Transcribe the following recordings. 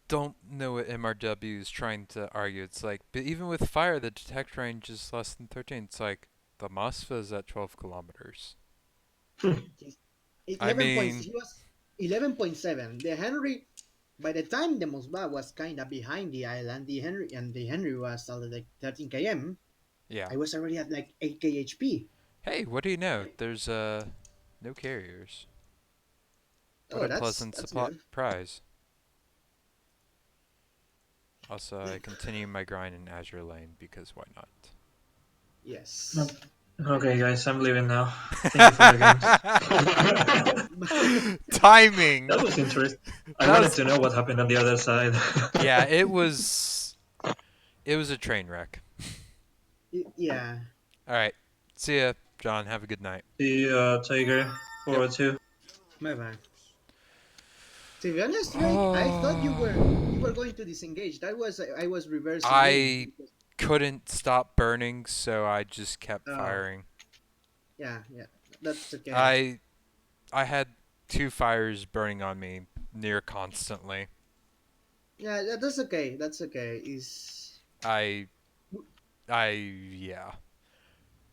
don't know what MRW is trying to argue. It's like, but even with fire, the detect range is less than 13. It's like the Moskva is at 12 kilometers. He's I 11 points. mean, He was 11.7. The Henry, by the time the Moskva was kind of behind the island, the Henry was at like 13 km. yeah. I was already at like 8k HP. Hey, what do you know? There's no carriers. What Oh, a pleasant that's good. surprise. Also, I continue my grind in Azure Lane because why not? No. Yes. Okay, guys, I'm leaving now. Thank you for the games. Timing. That was interesting. I That wanted was to know what happened on the other side. yeah. It was a train wreck. Yeah. All right. See ya, John. Have a good night. The Tiger Yep. 402. My bad. To be honest, Drake, I thought you were Oh. going to disengage. That was I was reversing in. I couldn't stop burning, so I just kept Oh, firing. yeah, yeah. That's okay. I I had two fires burning on me near constantly. Yeah, that's okay. That's okay. Is I I yeah.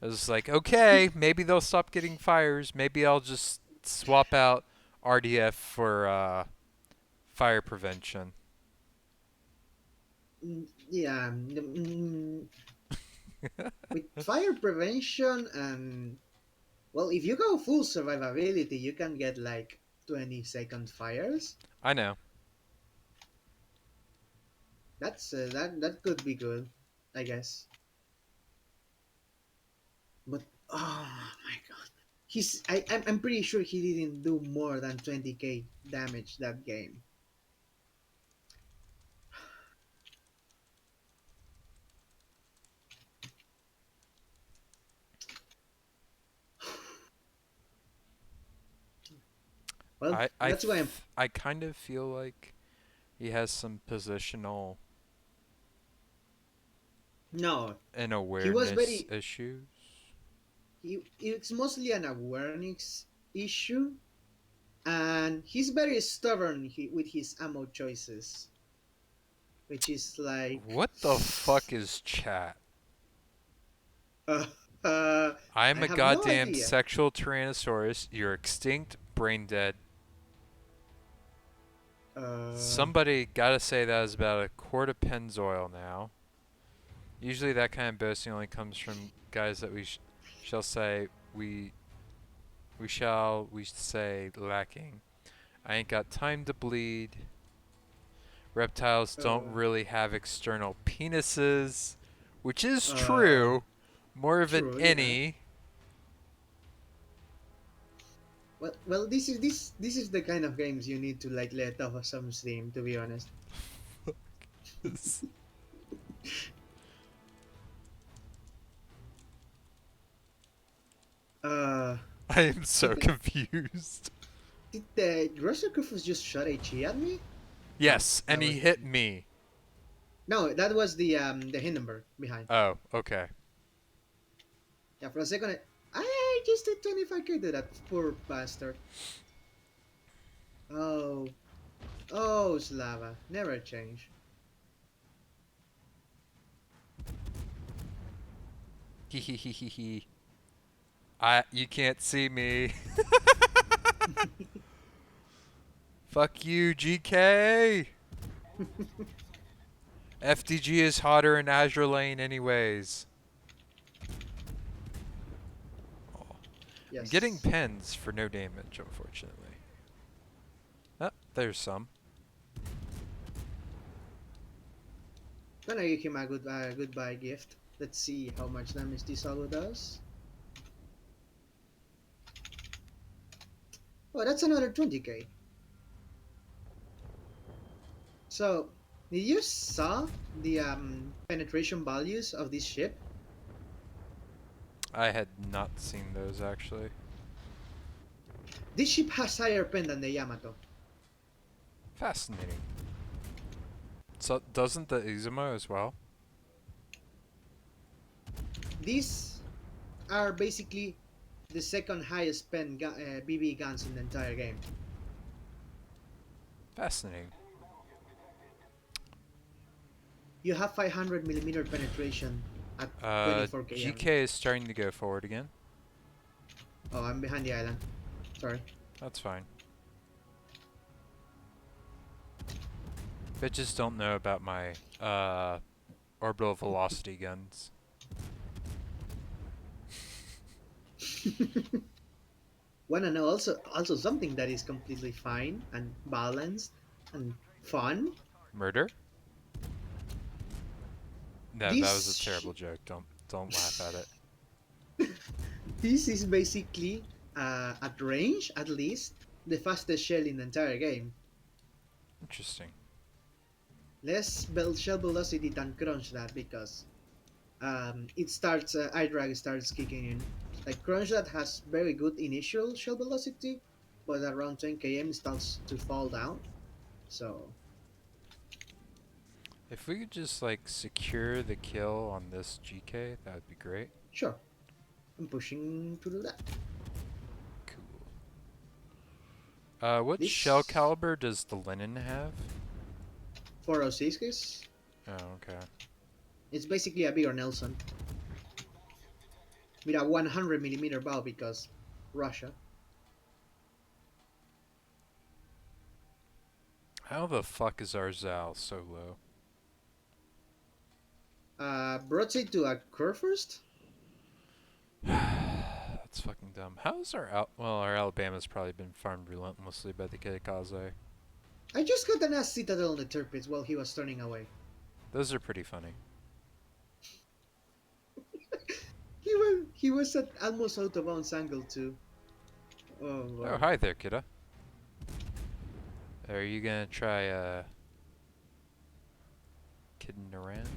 I was like, okay, maybe they'll stop getting fires. Maybe I'll just swap out RDF for fire prevention. yeah. With fire prevention and well, if you go full survivability, you can get like 20-second fires. I know. That's that could be good, I guess. But oh my god, I'm pretty sure he didn't do more than 20k damage that game. Well, that's why I'm I kind of feel like he has some positional no. and He was awareness very issues. it's mostly an awareness issue, and he's very stubborn with his ammo choices, which is like What the fuck is chat? uh, uh, I I'm a have no goddamn idea. sexual tyrannosaurus. You're extinct, brain dead. Uh, Somebody gotta say that is about a quart of Pennzoil now. Usually that kind of boasting only comes from guys that shall say we we say lacking. I ain't got time to bleed. Reptiles don't uh, really have external penises, which is uh, true. More of an True, yeah. any. Well, this is the kind of games you need to like let off some steam. To be honest, uh, I am so did confused. did the Rosicrucius just shot a chi at me? No, Yes, and that he was hit me. no, that was the Hindenburg behind. Oh, okay. Yeah, for a second, I just did 25k to that poor bastard. Oh, oh, Slava, never change. Hehehehe. You can't see me. Fuck you, GK. FDG is hotter in Azure Lane anyways. Oh, I'm getting Yes. pens for no damage, unfortunately. Oh, there's some. Gonna give him a goodbye gift. Let's see how much damage this solo does. Oh, that's another 20k. So, did you saw the penetration values of this ship? I had not seen those actually. This ship has higher pen than the Yamato. Fascinating. So doesn't the Izumo as well? These are basically the second highest pen BB guns in the entire game. Fascinating. You have 500 millimeter penetration at 24 km. GK is starting to go forward again. Oh, I'm behind the island. Sorry. That's fine. Bitches don't know about my orbital velocity guns. Wanna know also something that is completely fine and balanced and fun? Murder? No, that was a This terrible joke. Don't laugh at it. this is basically at range at least the fastest shell in the entire game. Interesting. Less shell velocity than crunch that because it starts eye drag starts kicking in. Like crunch that has very good initial shell velocity, but around 10 km it starts to fall down. So If we could just like secure the kill on this GK, that would be great. sure, I'm pushing to do that. Cool. What shell This caliber does the Lenin have? 406 is Oh, okay. it's basically a bigger Nelson with a 100 millimeter bow because Russia. How the fuck is our Zal so low? Broadside to a curve first. That's fucking dumb. How's our Alabama's probably been farmed relentlessly by the Kamikaze. I just got an ass citadel on the turrets while he was turning away. Those are pretty funny. He was at almost out of bounds angle too. Oh Oh, lord. hi there, kidda. Are you gonna try kidding around?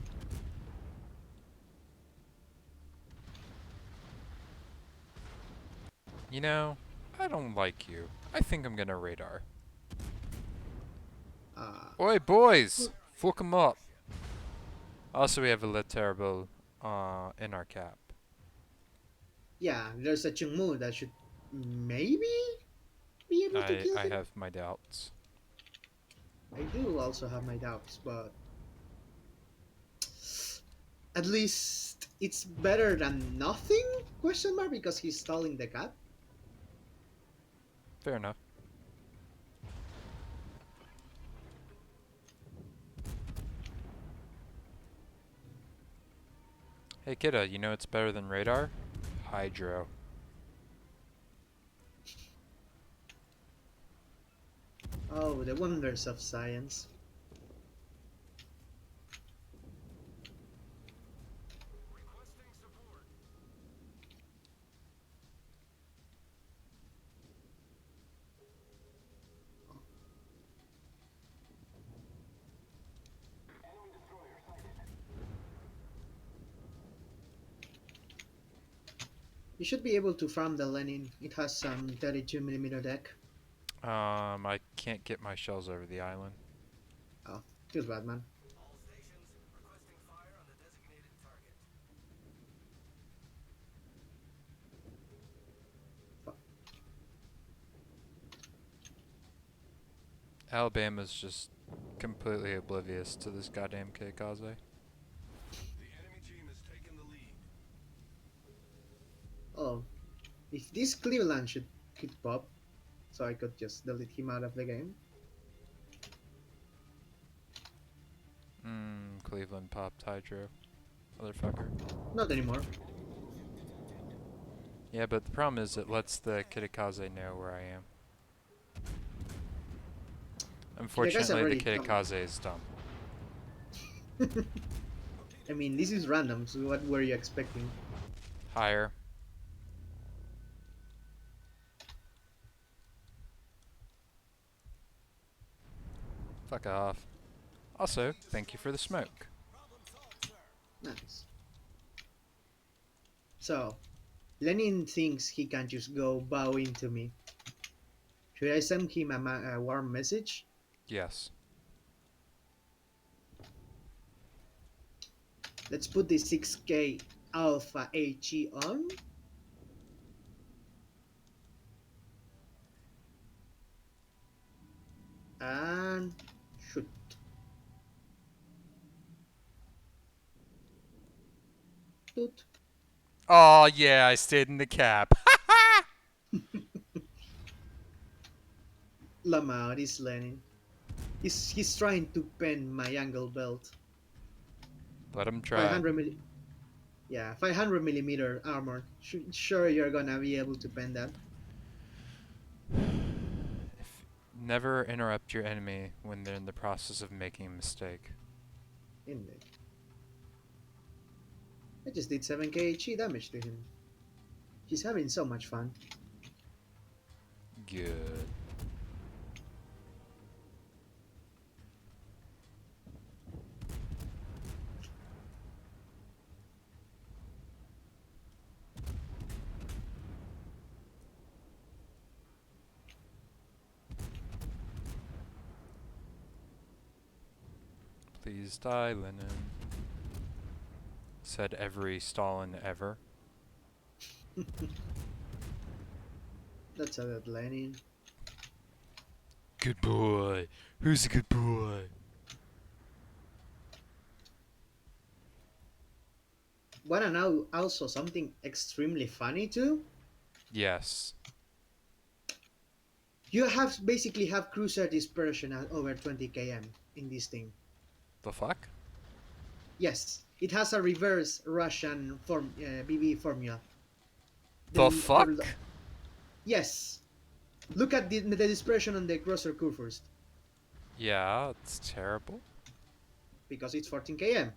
You know, I don't like you. I think I'm gonna radar. Oi, boys! Fuck 'em up! Also, we have a Terrible in our cap. Yeah, there's a Chungmu that should maybe be able to kill I him. have my doubts. I do also have my doubts, but at least it's better than nothing? Question mark because he's stalling the cap. Fair enough. Hey, kidda, you know it's better than radar? Hydro. Oh, the wonders of science. You should be able to farm the Lenin. It has some 32 millimeter deck. I can't get my shells over the island. Oh, feels bad, man. Alabama's just completely oblivious to this goddamn Kamikaze. Oh, if this Cleveland should could pop, so I could just delete him out of the game. Cleveland popped Hydro. Motherfucker. Not anymore. Yeah, but the problem is it lets the Kamikaze know where I am. The guy's Unfortunately, the already come. Kamikaze is dumb. I mean, this is random, so what were you expecting? Higher. Fuck off. Also, thank you for the smoke. Nice. So, Lenin thinks he can just go bow into me. Should I send him a warm message? Yes. Let's put the 6K Alpha HE on. And shoot. Toot. Oh yeah, I stayed in the cap. Lamau, this Lenin. He's trying to pen my angle belt. Let him try. 500 yeah, 500 millimeter armor. Sure, you're gonna be able to pen that. Never interrupt your enemy when they're in the process of making a mistake. Indeed. I just did 7k HE damage to him. He's having so much fun. Good. Please die, Lenin. Said every Stalin ever. That's a good Lenin. Good boy. Who's a good boy? Wanna know also something extremely funny too? Yes. You have basically have cruiser dispersion at over 20 km in this thing. The fuck? Yes, it has a reverse Russian BB formula. The The fuck? yes, look at the dispersion on the cruiser curve first, Yeah, it's terrible. because it's 14 km.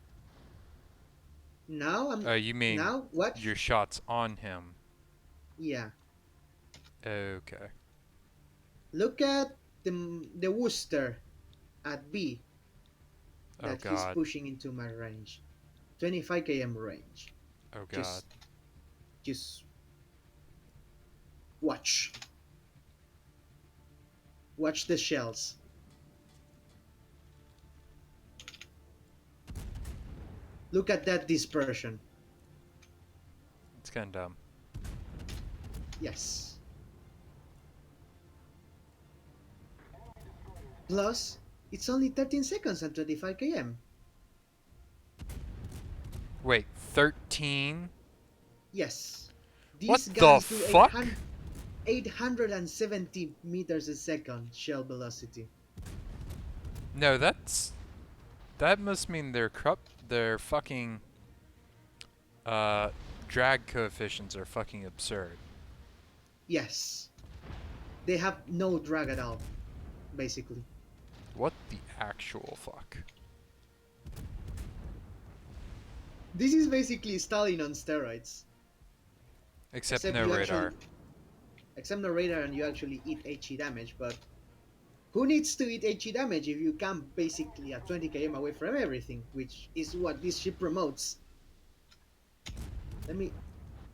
Now I'm Oh, you mean now watch. your shots on him. Yeah, Okay. look at the Worcester at B Oh that he's god. pushing into my range, 25 km range. Oh god. Just watch. Watch the shells. Look at that dispersion. It's kinda dumb. Yes. Plus, it's only 13 seconds and 25 km. Wait, 13? Yes. What These the guns do fuck? 870 meters a second shell velocity. No, that must mean their fucking drag coefficients are fucking absurd. Yes. They have no drag at all, basically. What the actual fuck? This is basically Stalin on steroids. Except Except no you radar. actually, except no radar, and you actually eat HE damage, but who needs to eat HE damage if you come basically at 20 km away from everything, which is what this ship promotes.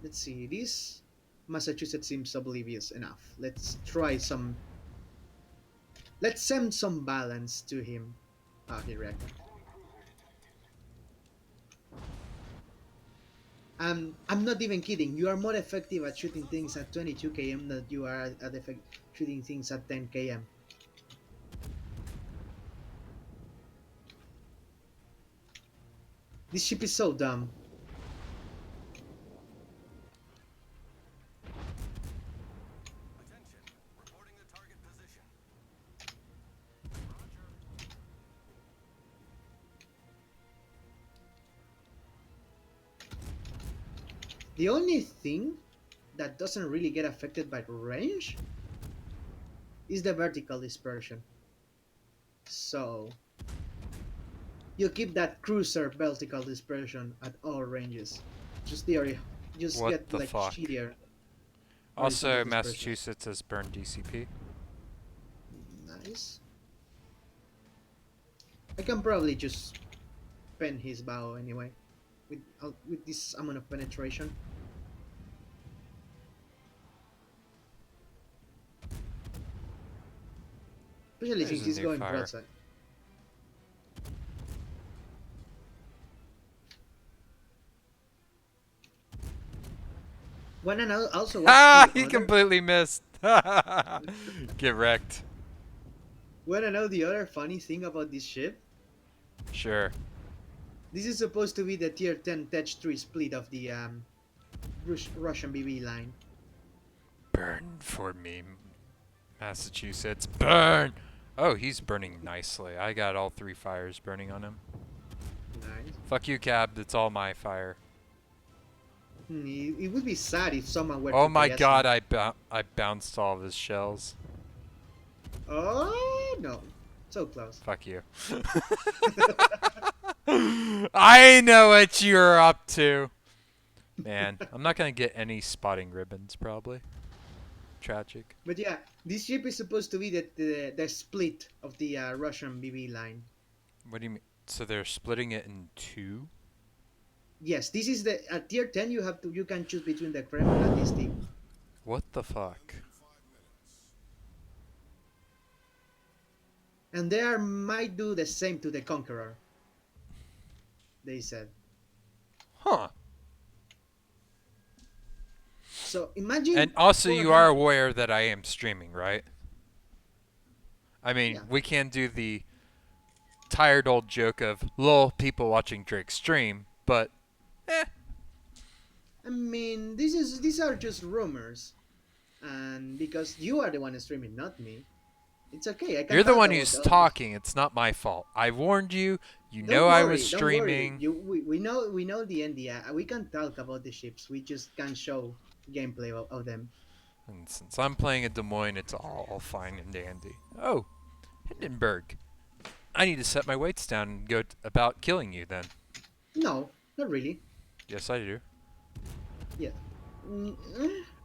Let's see. This Massachusetts seems oblivious enough. Let's send some balance to him. Ah, he wrecked. I'm not even kidding. You are more effective at shooting things at 22 km than you are at shooting things at 10 km. This ship is so dumb. The only thing that doesn't really get affected by range is the vertical dispersion. So you keep that cruiser vertical dispersion at all ranges. Just just What get the like fuck? shittier Also, horizontal dispersion. Massachusetts has burned DCP. Nice. I can probably just pen his bow anyway, with this amount of penetration. Especially There's since a he's new going fire. broadside. Wanna know also what's Ah, the he other? completely missed. Get wrecked. Wanna know the other funny thing about this ship? Sure. This is supposed to be the tier 10 Tech 3 split of the Russian BB line. Burn for me, Massachusetts. Burn! Oh, he's burning nicely. I got all 3 fires burning on him. Nice. Fuck you, Cab. It's all my fire. It would be sad if someone were Oh to my KS him. god, I bounced all of his shells. Oh no. So close. Fuck you. I know what you're up to. Man, I'm not gonna get any spotting ribbons, probably. Tragic. But yeah, this ship is supposed to be the split of the Russian BB line. What do you mean? So they're splitting it in 2? Yes, this is the at tier 10 you can choose between the Kremlin and this thing. What the fuck? And they might do the same to the Conqueror. They said. Huh. So imagine And also, you are 400. aware that I am streaming, right? I mean, Yeah. we can do the tired old joke of lol people watching Drake stream, but eh. I mean, these are just rumors, and because you are the one streaming, not me, it's okay. I can You're the talk one about who's all this. talking. It's not my fault. I warned you. You know Don't I was worry, don't worry. streaming. We know the NDI. We can talk about the ships. We just can't show gameplay of them. And since I'm playing at Des Moines, it's all fine and dandy. Oh, Hindenburg. I need to set my weights down and go about killing you then. No, not really. Yes, I do. Yeah. Mm,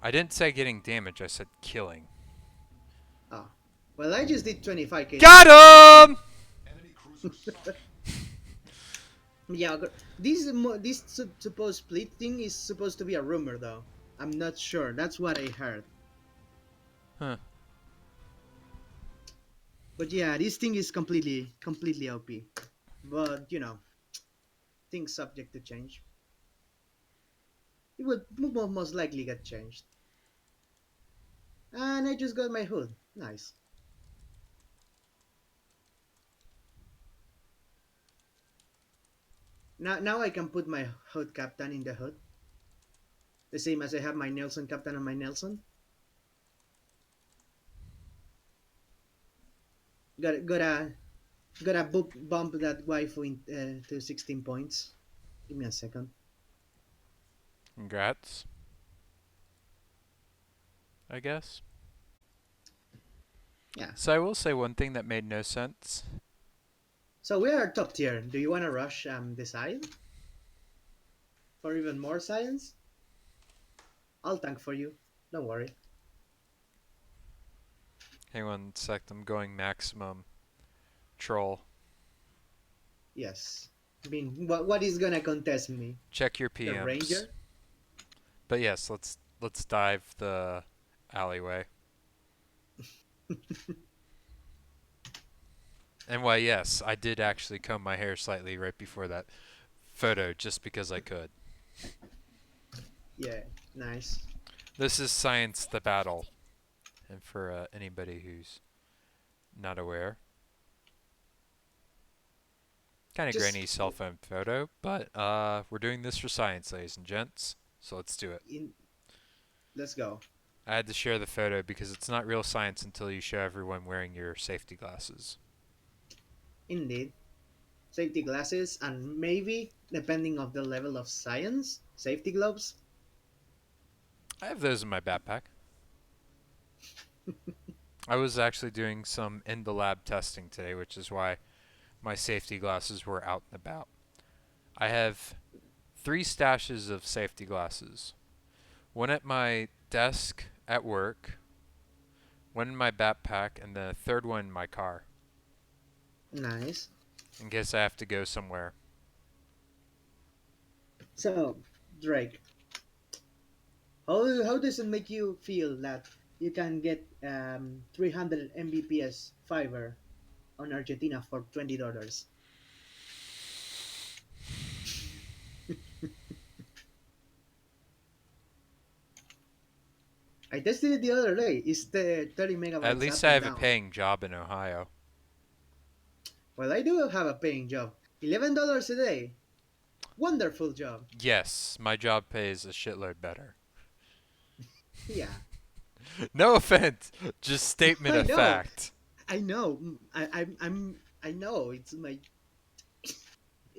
I didn't say getting damage. I said killing. Ah, well, I just did 25k. Got him! Yeah, this supposed split thing is supposed to be a rumor though. I'm not sure. That's what I heard. Huh. But yeah, this thing is completely OP. But things subject to change. It would most likely get changed. And I just got my hood. Nice. Now I can put my hood captain in the hood. The same as I have my Nelson captain on my Nelson. Gotta bump that waifu to 16 points. Give me a second. Congrats. I guess. Yeah. So I will say one thing that made no sense. So we are top tier. Do you want to rush decide for even more science? I'll tank for you. Don't worry. Hang on a sec. I'm going maximum troll. Yes. I mean, what is gonna contest me? Check your The PMs. ranger? But yes, let's dive the alleyway. And why, yes, I did actually comb my hair slightly right before that photo just because I could. Yeah, nice. This is Science the Battle. And for anybody who's not aware. Kind of Just grainy cell phone photo, but we're doing this for science, ladies and gents. So let's do it. Let's go. I had to share the photo because it's not real science until you show everyone wearing your safety glasses. Indeed. Safety glasses and maybe, depending of the level of science, safety gloves. I have those in my backpack. I was actually doing some in the lab testing today, which is why my safety glasses were out and about. I have 3 stashes of safety glasses. One at my desk at work, one in my backpack, and the third one in my car, Nice. in case I have to go somewhere. So, Drake, how does it make you feel that you can get 300 Mbps fiber on Argentina for $20? I tested it the other day. It's the 30 megabytes At least up I and have a down. paying job in Ohio. Well, I do have a paying job. $11 a day. Wonderful job. Yes, my job pays a shitload better. Yeah, No offense, just statement I of know. fact. I know. I know. It's my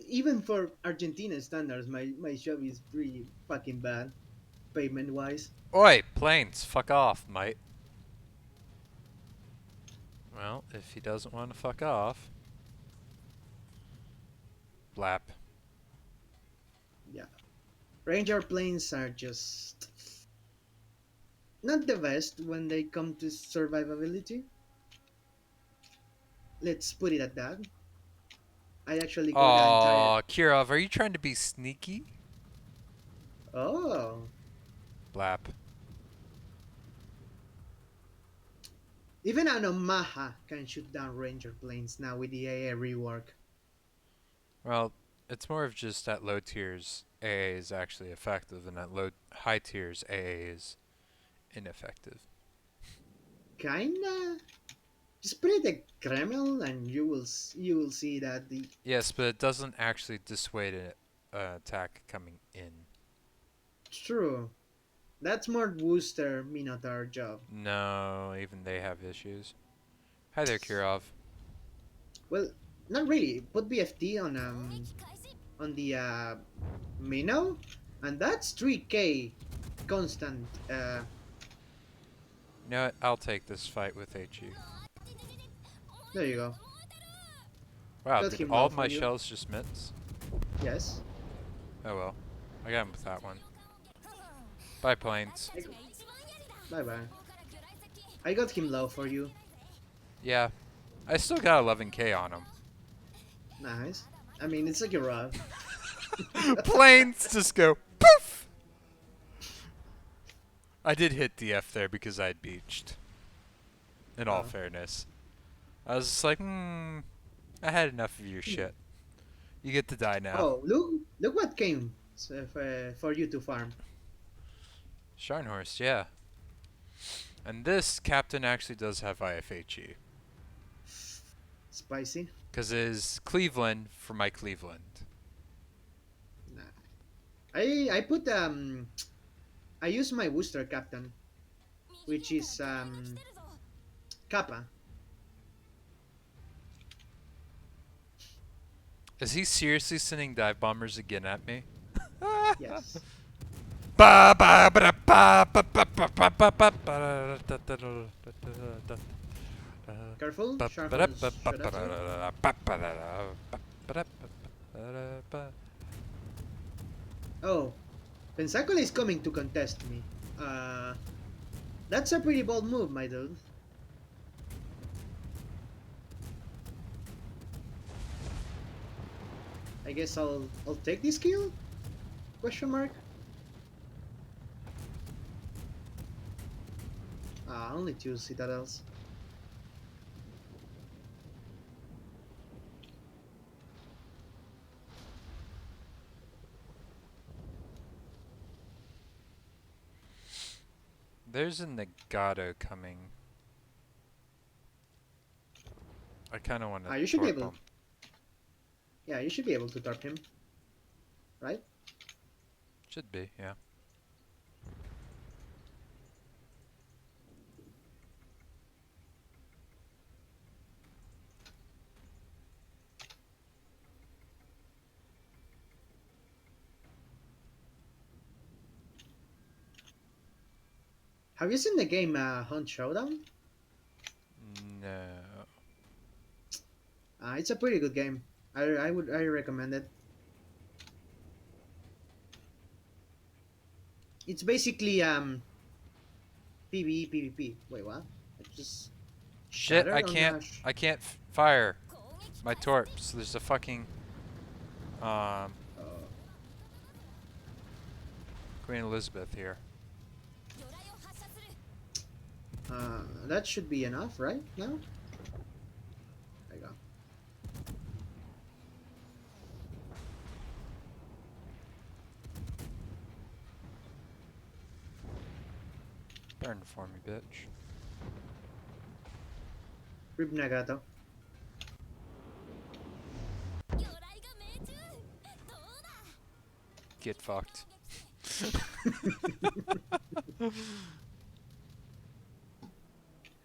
even for Argentina standards, my job is pretty fucking bad, payment wise. Oi, planes, fuck off, mate. Well, if he doesn't want to fuck off, blap. Yeah, Ranger planes are just not the best when they come to survivability. Let's put it at that. I actually got an entire. Aw, Kirov, are you trying to be sneaky? Oh, Blap. even an Omaha can shoot down Ranger planes now with the AA rework. Well, it's more of just at low tiers AA is actually effective, and at high tiers AA is ineffective. Kinda. Just put it at Kreml, and you will see that the Yes, but it doesn't actually dissuade an attack coming in. true. That's more Worcester Minotaur job. No, even they have issues. Hi there, Kirov. Well, not really. Put BFT on the Minnow, and that's 3K constant. You know what? I'll take this fight with HE. There you go. Wow, Got did him all low of for my you. shells just miss? Yes. Oh well. I got him with that one. Bye, planes. Bye bye. I got him low for you. Yeah, I still got 11k on him. Nice. I mean, it's like a rough. Planes just go poof! I did hit DF there because I'd beached. In all Oh. fairness. I was just like, I had enough of your shit. You get to die now. Oh, look what came for you to farm. Scharnhorst, yeah. And this captain actually does have IFHE. Spicy. Because it is Cleveland for my Cleveland. Nah. I put I use my Worcester captain, which is Kappa. Is he seriously sending dive bombers again at me? Yes. Ba ba ba ba ba ba ba ba ba ba ba da da da Careful, ba sharp ba da ones ba ba shot ba at you. da ba ba da ba ba da ba ba. Oh, Pensacola is coming to contest me. That's a pretty bold move, my dude. I guess I'll take this kill? Question mark. Only two citadels. There's a Nagato coming. I kind of want to You should be torp able. him. Yeah, you should be able to tarp him, right? Should be, yeah. Have you seen the game Hunt Showdown? No. It's a pretty good game. I recommend it. It's basically PvE PvP. Wait, what? I just Shit, shattered on I can't fire my torps. There's a fucking um uh, Queen Elizabeth here. that should be enough, right? No? There you go. Burn for me, bitch. Rib Nagato. Get fucked.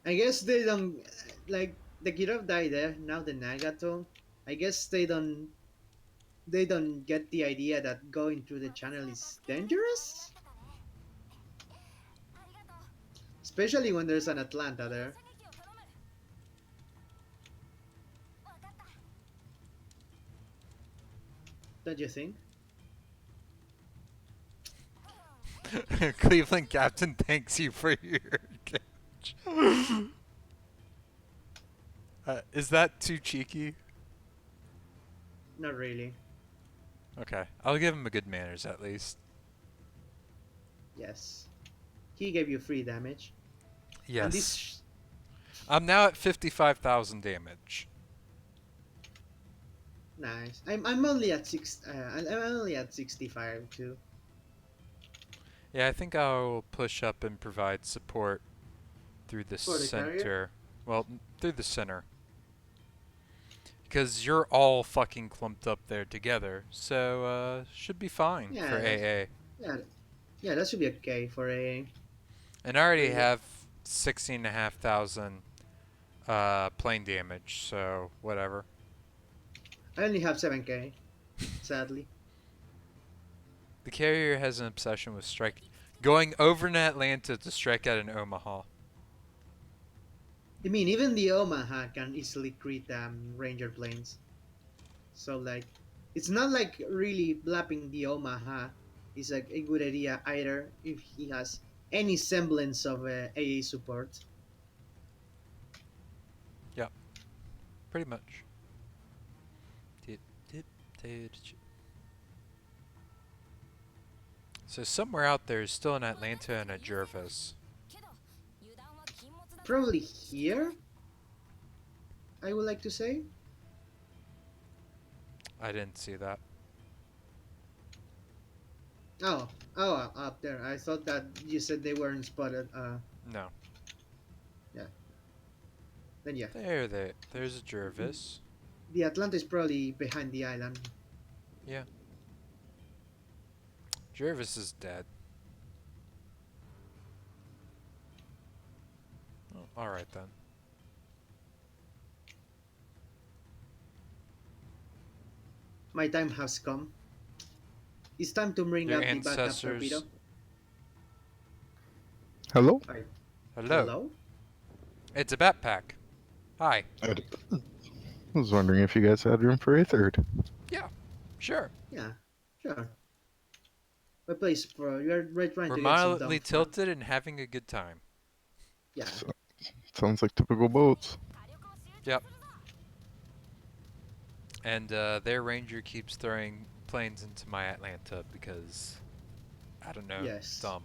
I guess they don't like the Kirov died there. Now the Nagato. I guess they don't get the idea that going through the channel is dangerous, especially when there's an Atlanta there. Don't you think? Cleveland captain thanks you for your catch. Is that too cheeky? Not really. Okay, I'll give him a good manners at least. Yes, he gave you free damage, and Yes. this I'm now at 55,000 damage. nice. I'm only at I'm only at 65 too. Yeah, I think I'll push up and provide support through the For the carrier. center. Well, through the center. Because you're all fucking clumped up there together, so should be fine for Yeah, AA. yeah, yeah. That should be okay for a. And I already Really, have 16,500 plane damage, so whatever. I only have 7k, sadly. The carrier has an obsession with going over an Atlanta to strike at an Omaha. I mean, even the Omaha can easily crit Ranger planes. So like, it's not like really blapping the Omaha is a good idea either if he has any semblance of AA support. Yep, pretty much. Dip, dip, dip, dip. So somewhere out there is still an Atlanta and a Jervis. Probably here, I would like to say. I didn't see that. Oh, oh, up there. I thought that you said they weren't spotted. No. Yeah. Then yeah, There's a Jervis. the Atlanta is probably behind the island. Yeah. Jervis is dead. Oh, alright then. My time has come. It's time to bring Your up the backup ancestors. torpedo. Hello? Alright. Hello. Hello? It's a backpack. Hi. I was wondering if you guys had room for a third. Yeah. Sure. Yeah, sure. But please, bro, you're right trying We're to get some mildly dump. tilted and having a good time. Yeah. So, sounds like typical boats. Yep. And their ranger keeps throwing planes into my Atlanta because, I don't know, Yes. dumb.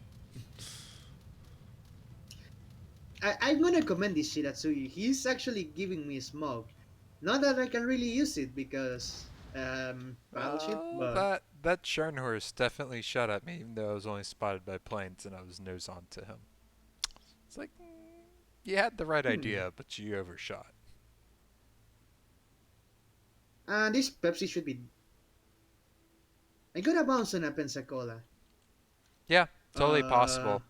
I'm gonna commend this Shiratsuyu. He's actually giving me smoke. Not that I can really use it because battleship, Well, but that Scharnhorst definitely shot at me, even though I was only spotted by planes and I was nose on to him. It's like, you had the right idea, but you overshot. this Pepsi should be. I got a bounce on a Pensacola. Yeah, totally Uh, possible.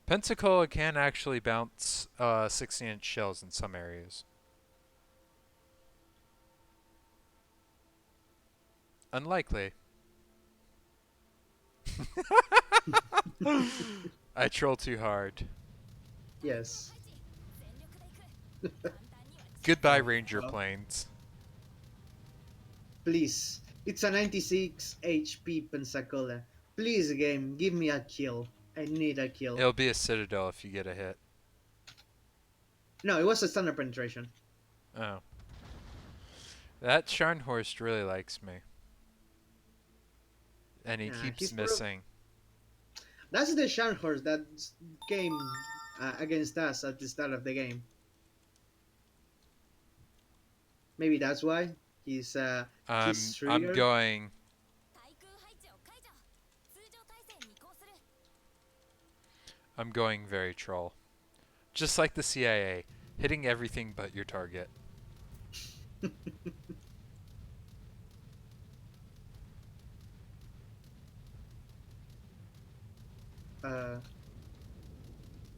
Pensacola can actually bounce 16-inch shells in some areas. Unlikely. I troll too hard. Yes. Goodbye, Ranger Well. planes. Please. It's a 96 HP Pensacola. Please, game, give me a kill. I need a kill. It'll be a Citadel if you get a hit. No, it was a standard penetration. Oh. That Scharnhorst really likes me. And he Yeah, keeps he's missing. That's the Scharnhorst that came against us at the start of the game. Maybe that's why he's I'm triggered. going. I'm going very troll. Just like the CIA, hitting everything but your target.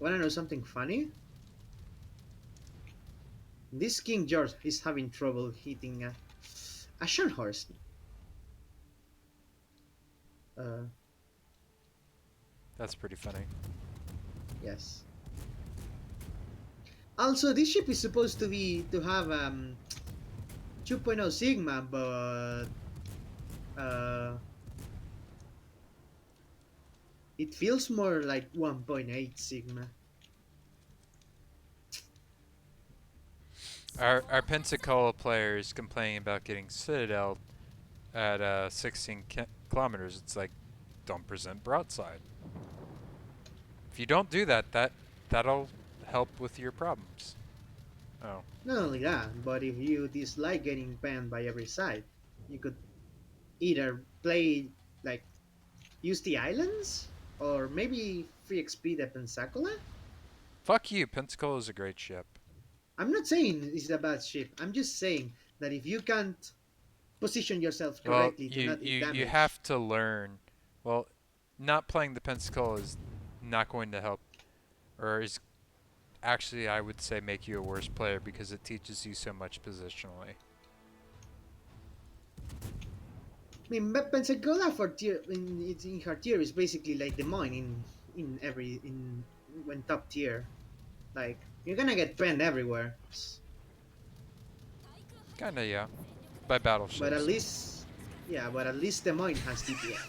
Wanna know something funny? This King George is having trouble hitting a Shan horse. Uh, That's pretty funny. yes. Also, this ship is supposed to have 2.0 Sigma, but uh, it feels more like 1.8 Sigma. Our Pensacola player is complaining about getting Citadel at 16 kilometers. It's like, don't present broadside. If you don't do that, that'll help with your problems. Oh, Not only that, but if you dislike getting banned by every side, you could either play like use the islands or maybe free XP the Pensacola. fuck you. Pensacola is a great ship. I'm not saying it's a bad ship. I'm just saying that if you can't position yourself Well, correctly to you not you eat you damage, have to learn. Well, not playing the Pensacola is not going to help, or is actually I would say make you a worse player because it teaches you so much positionally. I mean, Pensacola for tier in her tier is basically like the mine in every in when top tier. Like you're gonna get banned everywhere, Kinda, yeah. By but at battleships. least yeah, but at least the mine has DPM.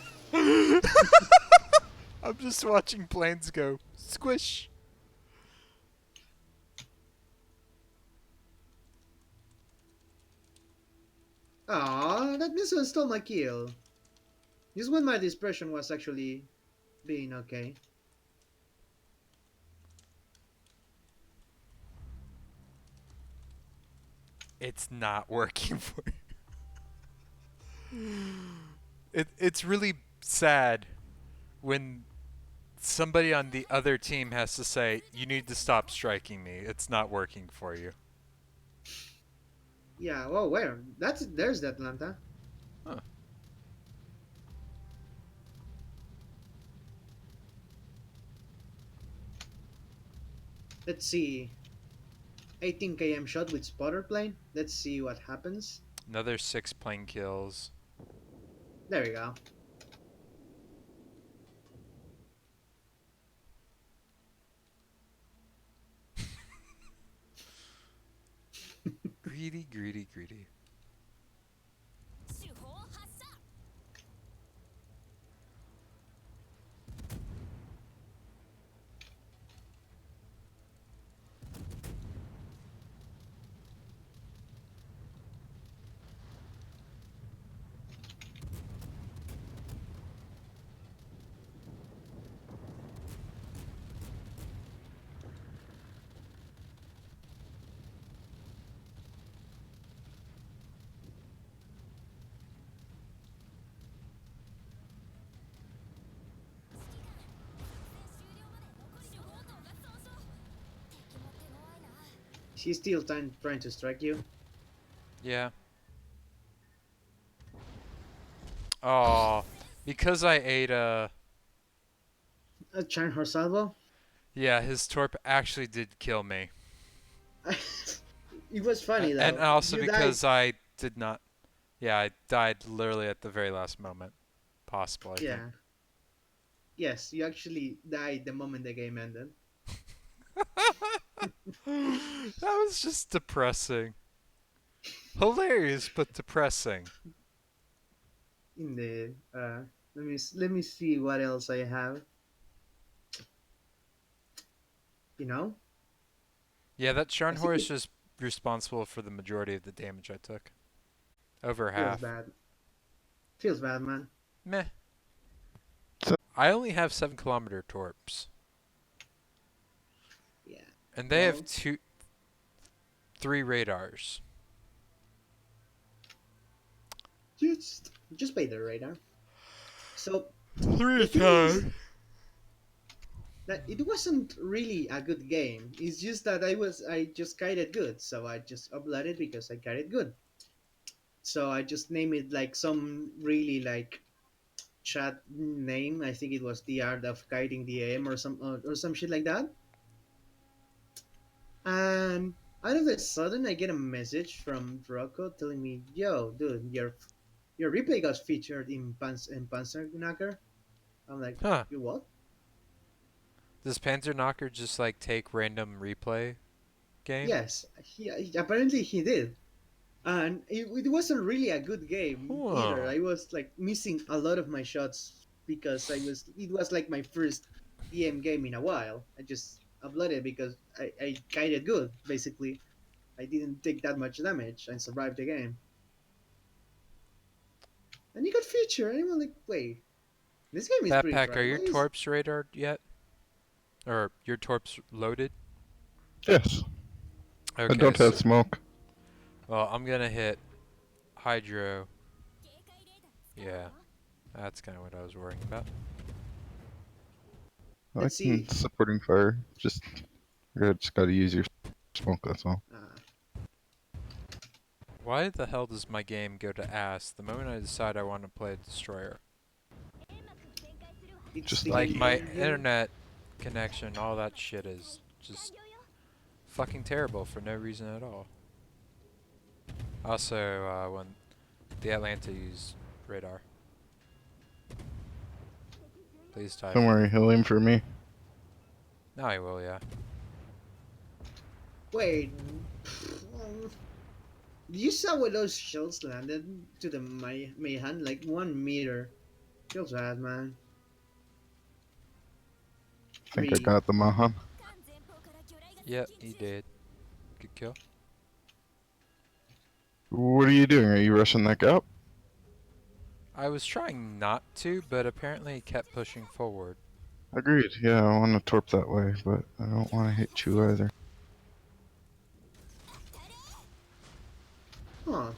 I'm just watching planes go squish. Aw, that missile stole my kill. Just when my dispersion was actually being okay. It's not working for you. It's really sad when somebody on the other team has to say, "You need to stop striking me. It's not working for you." Yeah, well, where? There's the Atlanta. Huh. Let's see. 18 km shot with spotter plane. Let's see what happens. Another 6 plane kills. There we go. Greedy, greedy, greedy. She's still trying to strike you. Yeah. Oh, because I ate Charm her salvo. yeah, his torp actually did kill me. It was funny And though. also You died. because I did not. Yeah, I died literally at the very last moment possible, I think. Yeah. Yes, you actually died the moment the game ended. That was just depressing. Hilarious, but depressing. In the let me see what else I have. You know, Yeah, that I Sharn think it horse is responsible for the majority of the damage I took. Over feels half. bad. Feels bad, man. Meh. I only have 7 kilometer torps. Yeah. And they have Well, 3 radars. just pay the radar. So Three the thing is times. that it wasn't really a good game. It's just that I just kited good, so I just uploaded because I kited good. So I just named it like some really like chat name. I think it was the art of kiting the aim or some shit like that. And out of a sudden, I get a message from Rocco telling me, "Yo, dude, your replay got featured in Panzerknacker." I'm like, Huh. "You what?" Does Panzer Knocker just like take random replay game? Yes, apparently he did. And it wasn't really a good game either. Huh. I was like missing a lot of my shots because it was like my first EM game in a while. I just uploaded because I guided good basically. I didn't take that much damage and survived the game. And it got featured, and I was like, wait, this game is pretty Backpack, are try. your Why is torps radared yet? Or your torps loaded? Yes. I Okay, don't have so, smoke. well, I'm gonna hit hydro. Yeah, that's kind of what I was worrying about. I let's can see. supporting fire. Just gotta use your smoke. That's all. Uh, Why the hell does my game go to ass the moment I decide I want to play a destroyer? it's Just Like thinking lucky. my better here. internet connection, all that shit is just fucking terrible for no reason at all. Also, when the Atlanta used radar. Please type. Don't worry, he'll aim for me. No, I will, yeah. Wait, you saw where those shells landed to the Mayhan? Like 1 meter. Feels bad, man. I think I Three. got the Mahan. Yep, he did. Good kill. What are you doing? Are you rushing that gap? I was trying not to, but apparently he kept pushing forward. Agreed. Yeah, I want to torp that way, but I don't want to hit you either. Huh.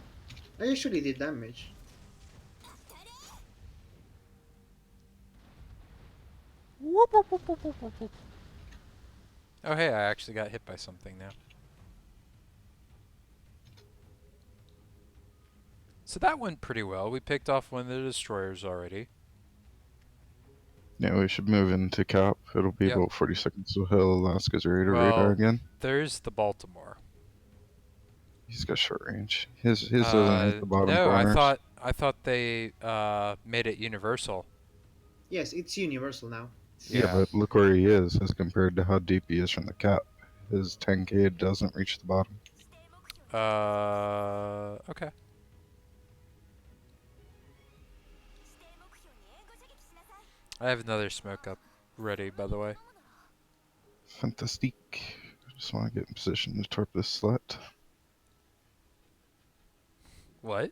I actually did damage. Whoop, whoop, whoop, whoop, whoop, whoop, whoop. Oh hey, I actually got hit by something now. So that went pretty well. We picked off one of the destroyers already. Yeah, we should move into cap. It'll be Yep. about 40 seconds till Alaska's ready to radar Well, again. there's the Baltimore. He's got short range. His doesn't hit the bottom No, corners. I thought they made it universal. Yes, it's universal now. Yeah, Yeah. but look where he is as compared to how deep he is from the cap. His 10k doesn't reach the bottom. Okay. I have another smoke up ready, by the way. Fantastique. I just want to get in position to torp this slut. What?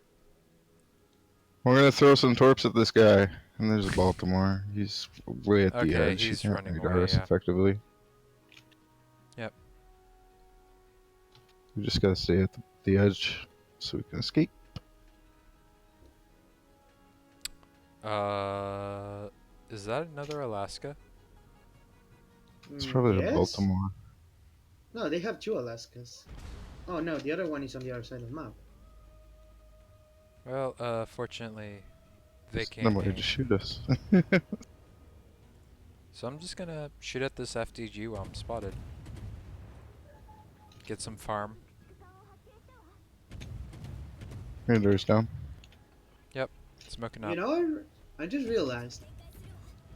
We're gonna throw some torps at this guy. And there's a Baltimore. He's way at the Okay, edge. He he's can't running radar away, us yeah. effectively. Yep. We just gotta stay at the edge so we can escape. Is that another Alaska? It's probably the Yes? Baltimore. No, they have two Alaskas. Oh no, the other one is on the other side of the map. Well, fortunately, they There's can't nobody to aim. shoot us. So I'm just gonna shoot at this FDG while I'm spotted. Get some farm. Radar's down. Smoking You up. know, I just realized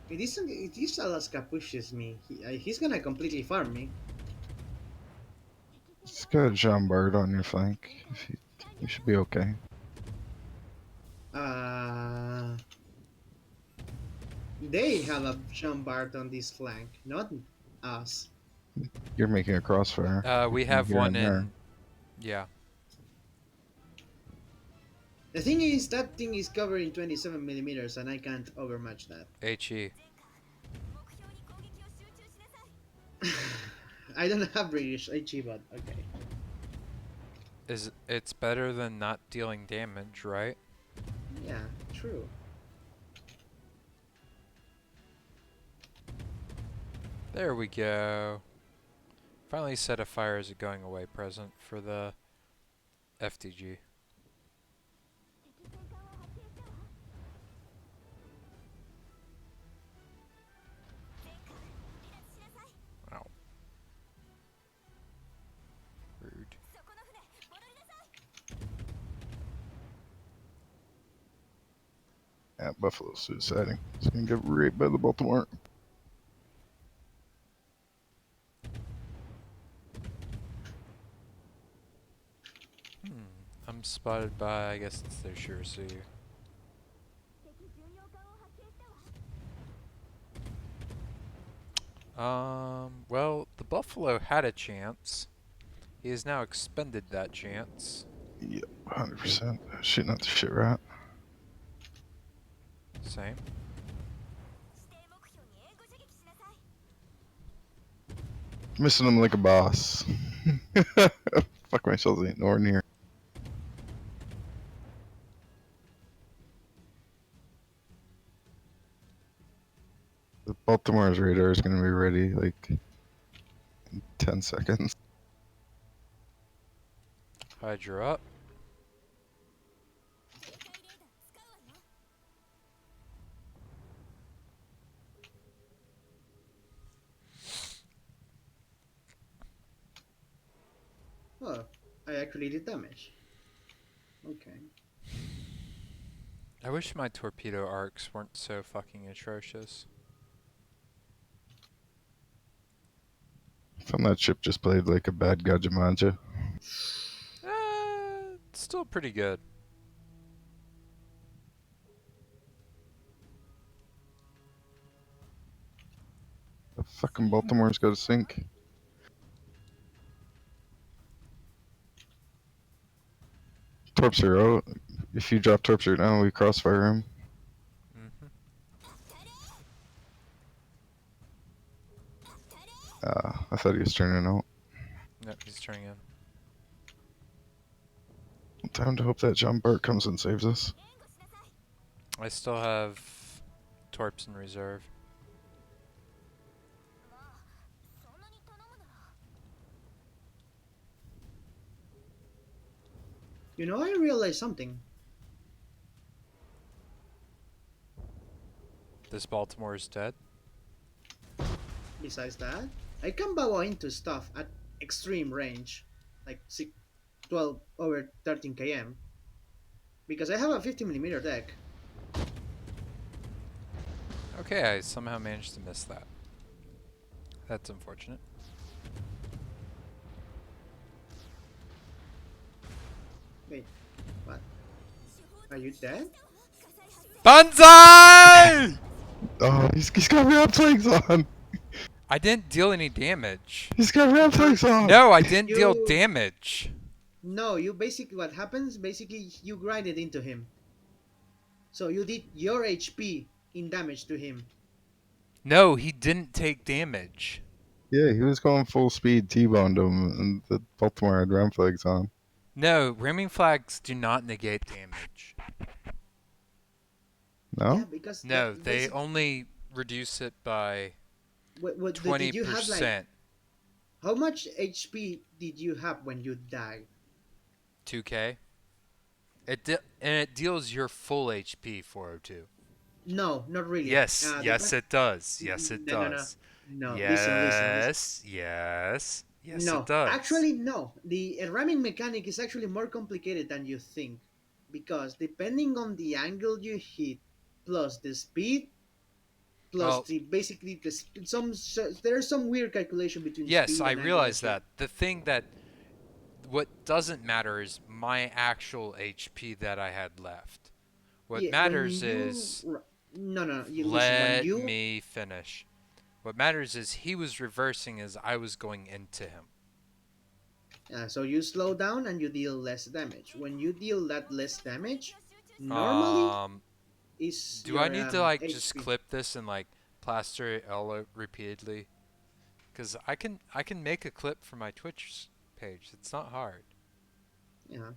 if this Alaska pushes me, he's gonna completely farm me. It's got a Jean Bart on your flank. You should be okay. Uh, they have a Jean-Bart on this flank, not us. You're making a crossfire. We Between have here one and there. in. Yeah. The thing is, that thing is covering 27 millimeters, and I can't overmatch that. HE. I don't have British HE, but okay. It's better than not dealing damage, right? Yeah, true. There we go. Finally set a fire as a going away present for the FDG. Wow. Yeah, Buffalo suiciding. He's gonna get raped by the Baltimore. Hmm. I'm spotted by, I guess it's their sure see. Well, the Buffalo had a chance. He has now expended that chance. Yep, 100%. Shooting at the shit rat. Same. Missing him like a boss. Fuck myself, ain't nowhere near. The Baltimore's radar is gonna be ready like in 10 seconds. Hydra up. Oh, I actually did damage. Okay. I wish my torpedo arcs weren't so fucking atrocious. Found that ship just played like a bad Gajimanja. Still pretty good. The fucking Baltimore's got to sink. Torps are out. If you drop torps right now, we crossfire him. Mm-hmm. I thought he was turning out. Nope, he's turning in. Time to hope that John Bart comes and saves us. I still have torps in reserve. You know, I realized something. This Baltimore is dead. Besides that, I can bow into stuff at extreme range, like 12 over 13 km, because I have a 50mm deck. Okay, I somehow managed to miss that. That's unfortunate. Wait, what? Are you dead? Banzai! Oh, he's got ramp tanks on. I didn't deal any damage. He's got ramp No, tanks on. No, I didn't deal you damage. no, you basically what happens? Basically, you grinded into him, so you did your HP in damage to him. No, he didn't take damage. Yeah, he was going full speed, T-boned him, and the Baltimore had ramp flags on. No, ramming flags do not negate damage. Yeah, No? because No, the they basic. only reduce it by Did you have like 20%. how much HP did you have when you died? 2k. And it deals your full HP 402. No, not really. Yes, yes it does. Yes it No, no, no, does. no. Listen. Yes, yes, yes it No, does. actually, no. The ramming mechanic is actually more complicated than you think, because depending on the angle you hit, plus the speed, plus Well, the basically there's some weird calculation between yes, speed I and angle realize that you. that. The thing that what doesn't matter is my actual HP that I had left. What Yeah, matters is no, no, no. You listen. When let you me finish. What matters is he was reversing as I was going into him. so you slow down and you deal less damage. When you deal that less damage, normally Um, is do I your need to like just HP. clip this and like plaster it all repeatedly? Cause I can make a clip for my Twitch page. It's not hard. Yeah.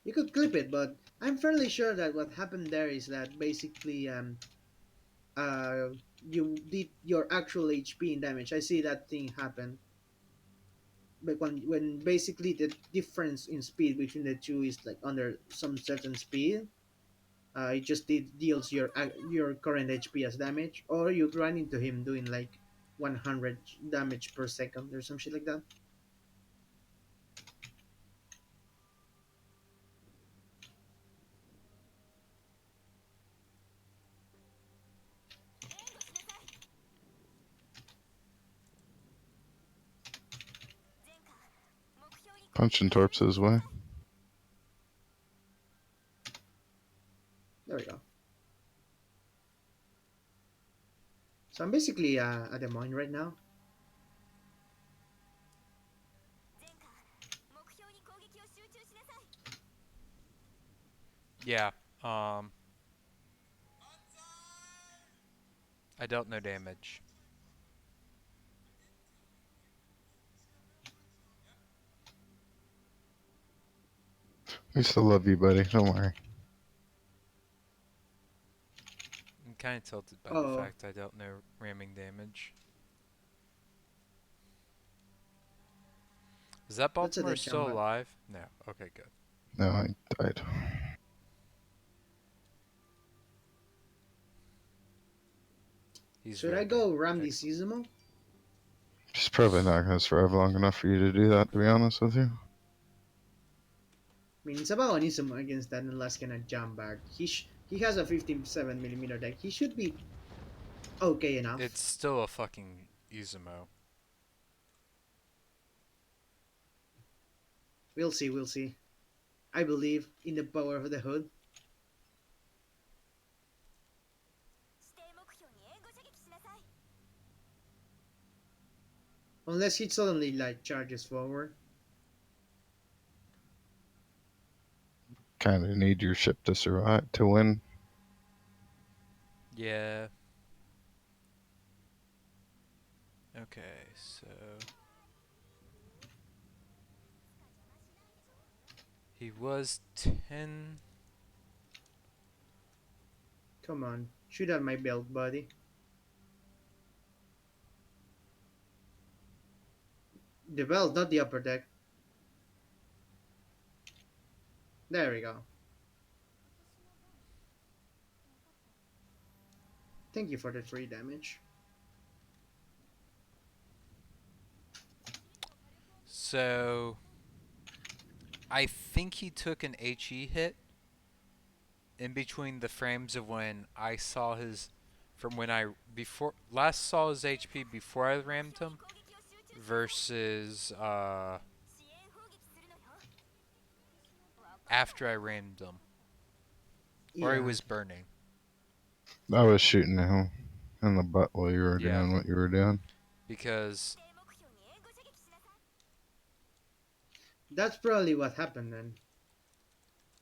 You could clip it, but I'm fairly sure that what happened there is that basically uh you did your actual HP in damage. I see that thing happen. But when basically the difference in speed between the two is like under some certain speed, it just deals your current HP as damage, or you run into him doing like 100 damage per second or some shit like that. Punching torps his way. There we go. So I'm basically at the mine right now. Yeah. Um, I dealt no damage. We still love you, buddy. Don't worry. I'm kind of tilted by the Oh, fact I dealt no ramming damage. Is that that's a Baltimore dead still combat. alive? No. Okay, good. No, I died. He's Should I very go dead. ram the Excellent. Seasamo? She's probably not going to survive long enough for you to do that, to be honest with you. I mean, it's about Anisimo against that Alaskan and jump back. He has a 57 millimeter deck. He should be okay It's enough. still a fucking Izumo. We'll see, we'll see. I believe in the power of the hood. Unless he suddenly like charges forward. Kind of need your ship to survive, to win. Yeah. Okay, so he was 10. Come on, shoot at my belt, buddy. The belt, not the upper deck. There we go. Thank you for the free damage. So I think he took an HE hit in between the frames of when I saw his from when I before last saw his HP before I rammed him versus after I rammed him or he Yeah, was burning. I was shooting him in the butt while you were Yeah, doing what you were doing. because that's probably what happened then.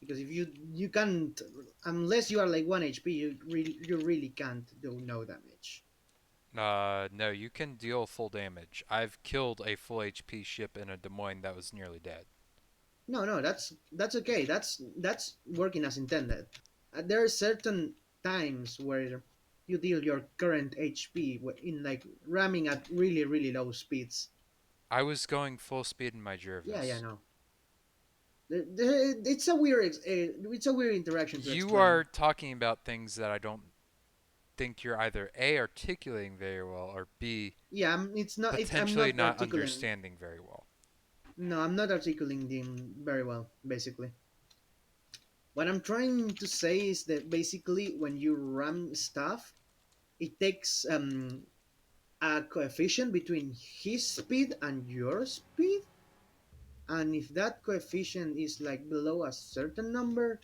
Because if you can't, unless you are like 1 HP, you really can't do no damage. no, you can deal full damage. I've killed a full HP ship in a Des Moines that was nearly dead. No, no, that's okay. That's working as intended. There are certain times where you deal your current HP in like ramming at really low speeds. I was going full speed in my Yeah, yeah, Jervis. no. It's a weird interaction to You explain. are talking about things that I don't think you're either A, articulating very well, or B, Yeah, it's not. I'm potentially not not articulating. understanding very well. No, I'm not articulating them very well. Basically, what I'm trying to say is that basically when you ram stuff, it takes a coefficient between his speed and your speed, and if that coefficient is like below a certain number,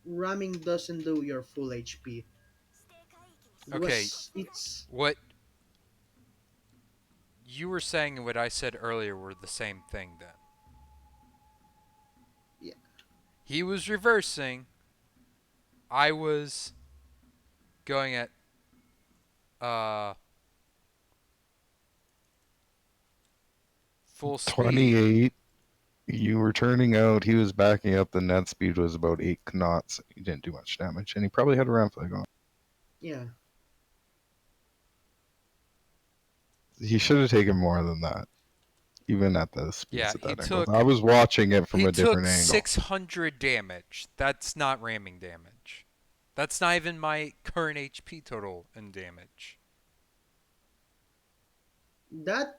ramming doesn't do your full HP. Okay, It's what you were saying and what I said earlier were the same thing then. yeah, He was reversing, I was going at uh full speed. 28. You were turning out. He was backing up. The net speed was about 8 knots. He didn't do much damage, and he probably had a ram flag on. yeah. He should have taken more than that, even at the Yeah, speeds at that angle. I he was watching it from a took different angle. 600 damage. That's not ramming damage. That's not even my current HP total in damage. That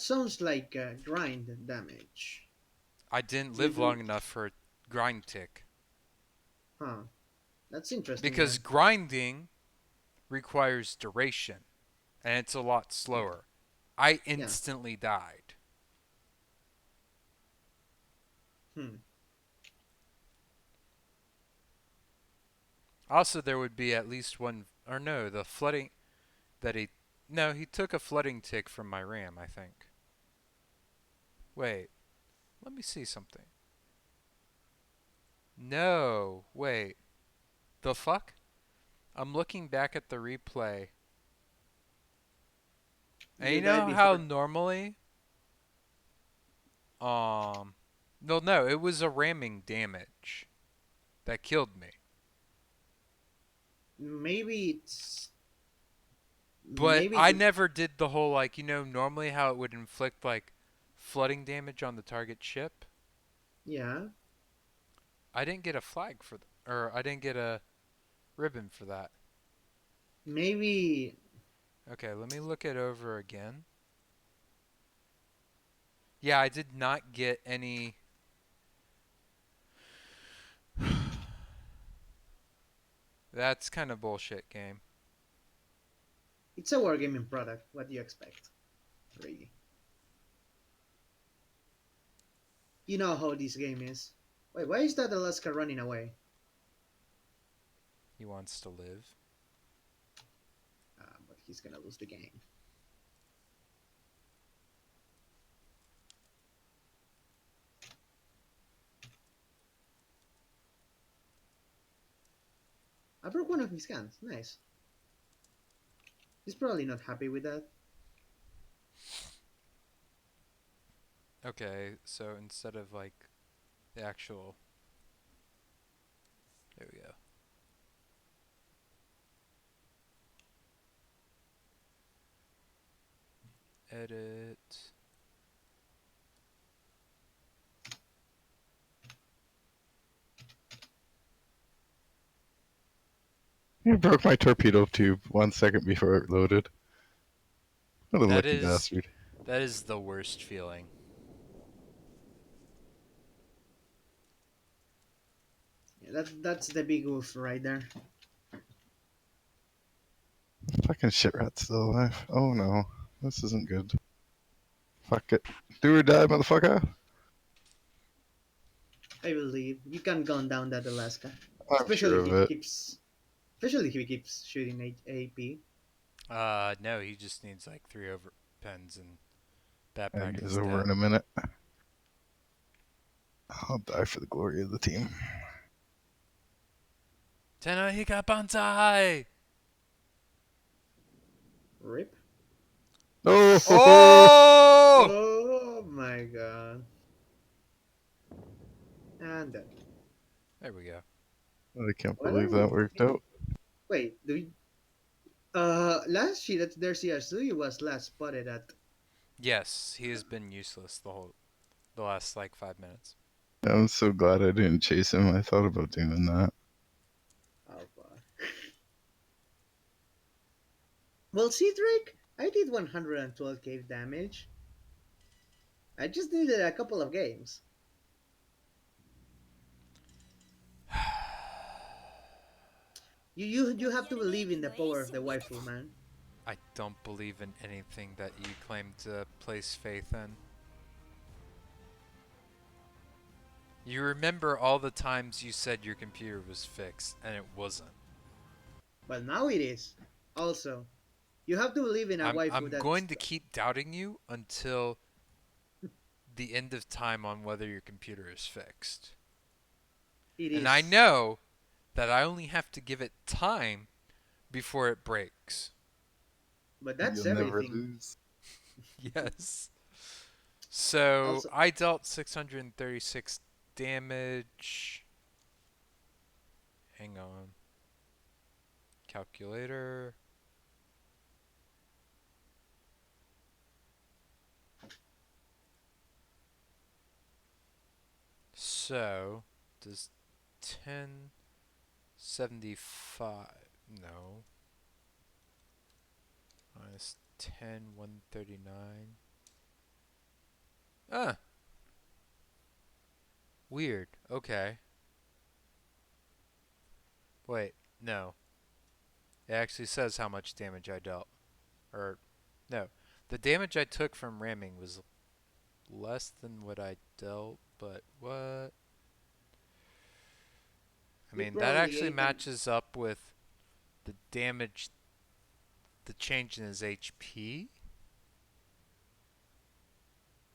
sounds like grind damage. I didn't You live do, long enough for a grind tick. huh? That's interesting Because then. grinding requires duration, and it's a lot Yeah, slower. I yeah. instantly died. Hmm. Also, there would be at least one, or no, the flooding that he, no, he took a flooding tick from my RAM, I think. Wait, let me see something. No, wait, the fuck? I'm looking back at the replay, and You you died know how before. normally, um, no, it was a ramming damage that killed me. Maybe it's But maybe I the never did the whole like normally how it would inflict like flooding damage on the target ship. yeah. I didn't get a flag for or I didn't get a ribbon for that. Maybe Okay, let me look it over again. Yeah, I did not get any. That's kind of bullshit game. it's a wargaming product. What do you expect? Really? You know how this game is. Wait, why is that Alaska running away? He wants to live. But he's gonna lose the game. I broke one of his cans. Nice. He's probably not happy with that. Okay, so instead of like the actual, there we go. Edit. He broke my torpedo tube 1 second before it loaded. What a That lucky is bastard. that is the worst feeling. Yeah, that's the big oof right there. Fucking shit rat's still alive. Oh no. This isn't good. Fuck it. Do or die, motherfucker. I believe you can gun down that Alaska, I'm sure of it. especially if he keeps shooting AP. No, he just needs like 3 over pens and that And pack is is over dead. in a minute. I'll die for the glory of the team. Tenahika Banzai! Rip. Oh! Oh! Oh my god. And then, There we go. I can't what believe are we that worked out. wait, do we last sheet that their CR3 was last spotted at Yes, he has been useless the last like 5 minutes. I'm so glad I didn't chase him. I thought about doing that. Alpha. Well, see, Drake, I did 112 cave damage. I just needed a couple of games. You have to believe in the power of the waifu, man. I don't believe in anything that you claim to place faith in. You remember all the times you said your computer was fixed and it wasn't. But now it is. Also, you have to believe in a waifu I'm that's going to keep doubting you until the end of time on whether your computer is fixed. it And I is. know that I only have to give it time before it breaks. But that's You'll never everything. lose. Yes. So Also, I dealt 636 damage. Hang on. Calculator. So, does 1075? No. Minus 10, 139. Ah, weird. Okay. Wait, no. It actually says how much damage I dealt. Or, no. The damage I took from ramming was less than what I dealt. but what? I You mean, that probably actually ate them. matches up with the damage, the change in his HP.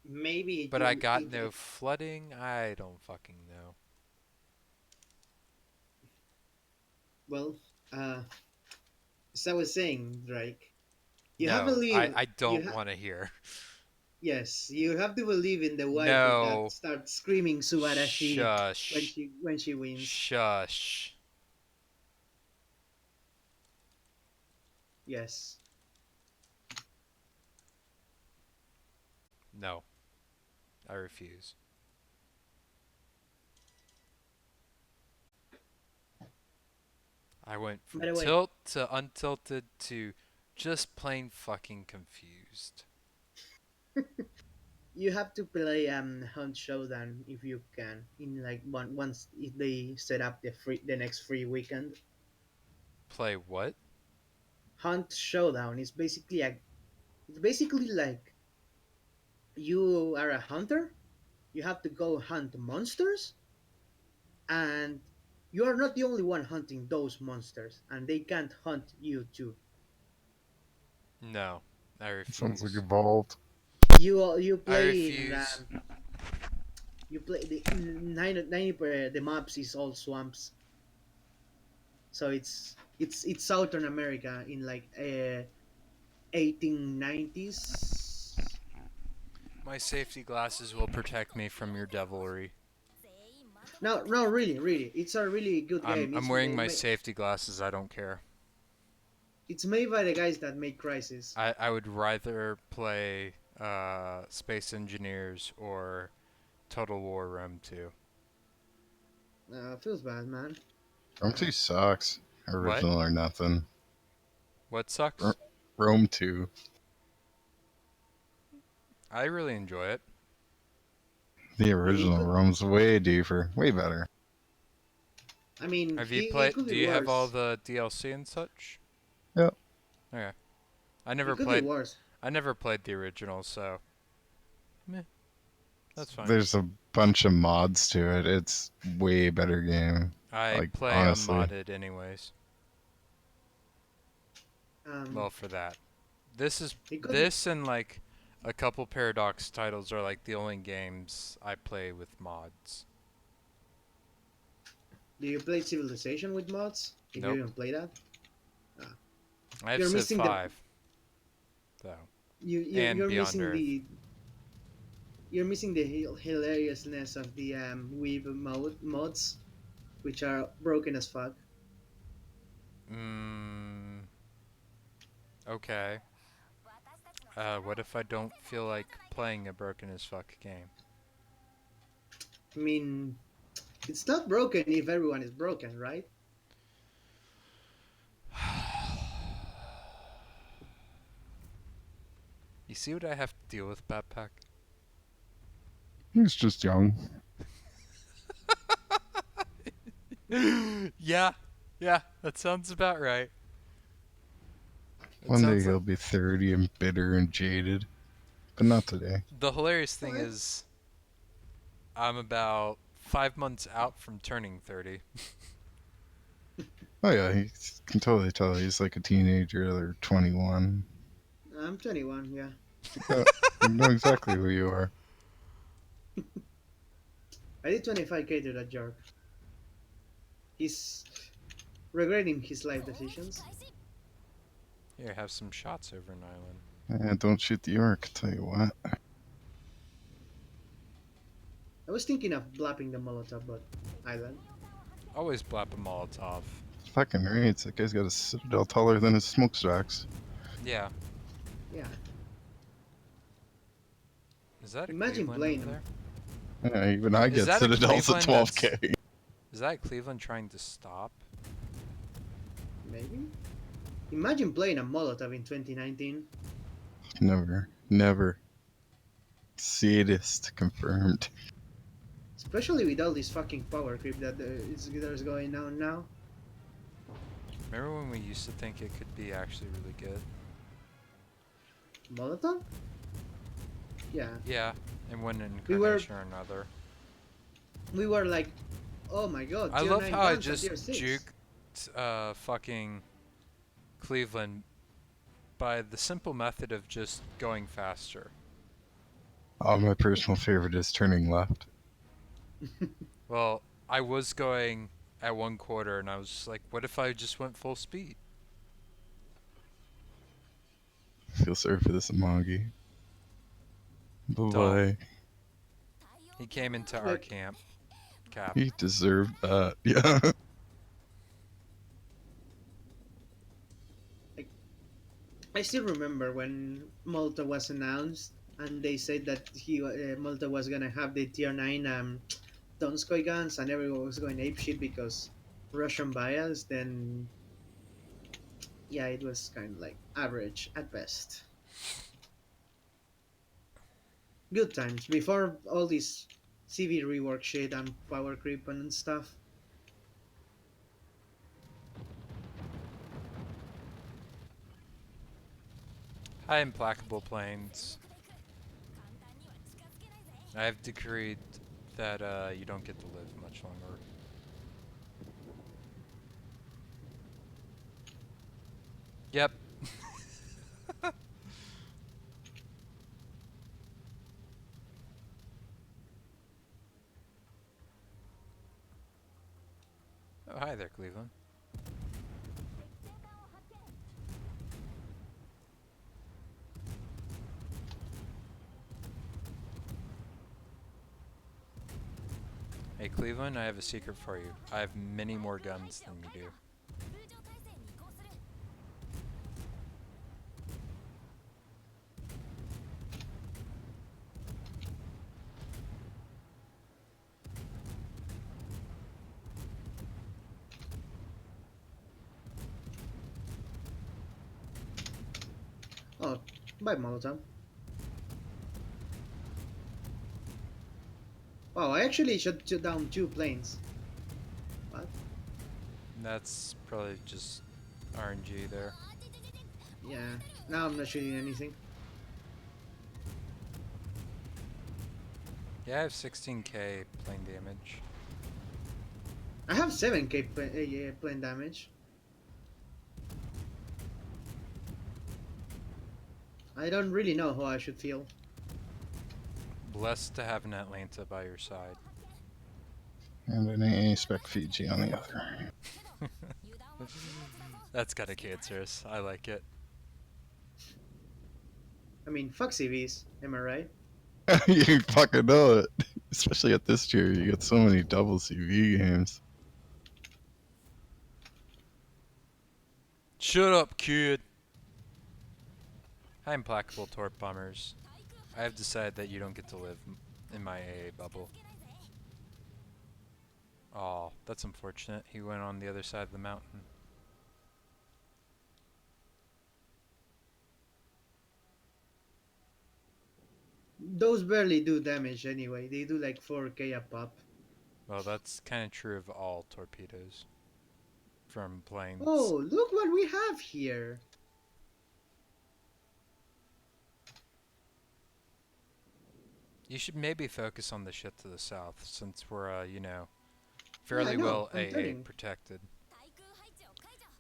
Maybe But I you got it, no it flooding. I don't fucking know. well, uh, as I was saying, Drake, you have to No, believe I you don't have. want to hear. Yes, you have to believe in the waifu that No. starts screaming Subarashi Shush. when she wins. Shush. Yes. No, I refuse. I went By from the way, tilt to untilted to just plain fucking confused. you have to play Hunt Showdown if you can in like once if they set up the next free weekend. Play what? Hunt Showdown is basically it's basically like you are a hunter. You have to go hunt monsters, and you are not the only one hunting those monsters, and they can't hunt you too. No, I Sounds like refuse. evolved. You I play in refuse. you play the 90 the maps is all swamps, so it's Southern America in like 1890s. My safety glasses will protect me from your devilry. No, no, really, really, it's a really good game. I'm wearing my safety glasses. I don't care. It's made by the guys that make Crisis. I would rather play Space Engineers or Total War Rome 2. Feels bad, man. Rome 2 sucks. What? Original or nothing. What R- sucks? Rome 2. I really enjoy it. The It original could. Rome's way deeper. Way better. I mean, Have you it played? could be Do you have all worse. the DLC and such? Yep. Okay. I It never could be played. worse. I never played the original, so meh, that's fine. There's a bunch of mods to it. It's way better game. I Like, play honestly. unmodded anyways. Um, Well, for that, this is it could. this and like a couple Paradox titles are like the only games I play with mods. Do you play Civilization with mods? If you Nope. even play that, uh, I have you're Civ missing the 5 though, you're and Beyond missing Earth. you're missing the hilariousness of the Weeb mods, which are broken as fuck. Mm, okay. What if I don't feel like playing a broken as fuck game? I mean, it's not broken if everyone is broken, right? You see what I have to deal with, Backpack? He's just young. Yeah, yeah, that sounds about right. It One day sounds like he'll be 30 and bitter and jaded. But not today. the hilarious thing What? is I'm about 5 months out from turning 30. Oh yeah, he can totally tell he's like a teenager or 21. I'm 21. Yeah, Yeah, you know exactly who you are. I did 25k to that jerk. He's regretting his life decisions. Here, have some shots over an island. Don't shoot the orc, tell you what. I was thinking of blapping the Molotov, but I don't. Always blap a Molotov. Fucking right, that guy's got a citadel taller than his smokestacks. Yeah. Yeah, Is that a imagine Cleveland playing over him. there? Yeah, even I Is get that a citadels at Cleveland 12k. Is that Cleveland trying to stop? Maybe. Imagine playing a Molotov in 2019. Never, never. Sadist confirmed. Especially with all this fucking power creep there's going on now. Remember when we used to think it could be actually really good? Molotov? Yeah. Yeah, in one We were incarnation or another. we were like, oh my god, I tier love 9 how I guns and just tier 6. juked fucking Cleveland by the simple method of just going faster. Oh, my personal favorite is turning left. Well, I was going at 1/4 and I was just like, what if I just went full speed? Feel sorry for this Amagi. Bye Don't. bye. He came into our Look, camp. Cap. He deserved that. Yeah. like, I still remember when Malta was announced and they said that Malta was gonna have the tier 9 Donskoy guns and everyone was going apeshit because Russian bias. Then yeah, it was kind of like average at best. Good times before all this CV rework shit and power creep and stuff. Hi, implacable planes. I have decreed that you don't get to live much longer. Yep. Oh, hi there, Cleveland. Hey, Cleveland, I have a secret for you. I have many more guns than you do. Oh, bye Molotov. Wow, I actually shot down 2 planes. What? That's probably just RNG there. Yeah, now I'm not shooting anything. Yeah, I have 16k plane damage. I have 7k yeah, plane damage. I don't really know how I should feel. Blessed to have an Atlanta by your side. And an AA spec Fiji on the other. That's kinda cancerous. I like it. I mean, fuck CVs, am I right? You fucking know it. Especially at this tier, you get so many double CV games. Shut up, kid! Hi, implacable torp bombers. I have decided that you don't get to live in my AA bubble. Aw, that's unfortunate. He went on the other side of the mountain. Those barely do damage anyway. They do like 4k a pop. Well, that's kind of true of all torpedoes. From planes. Oh, look what we have here. You should maybe focus on the shit to the south, since we're, you know, Yeah, I fairly know. well I'm AA turning. protected.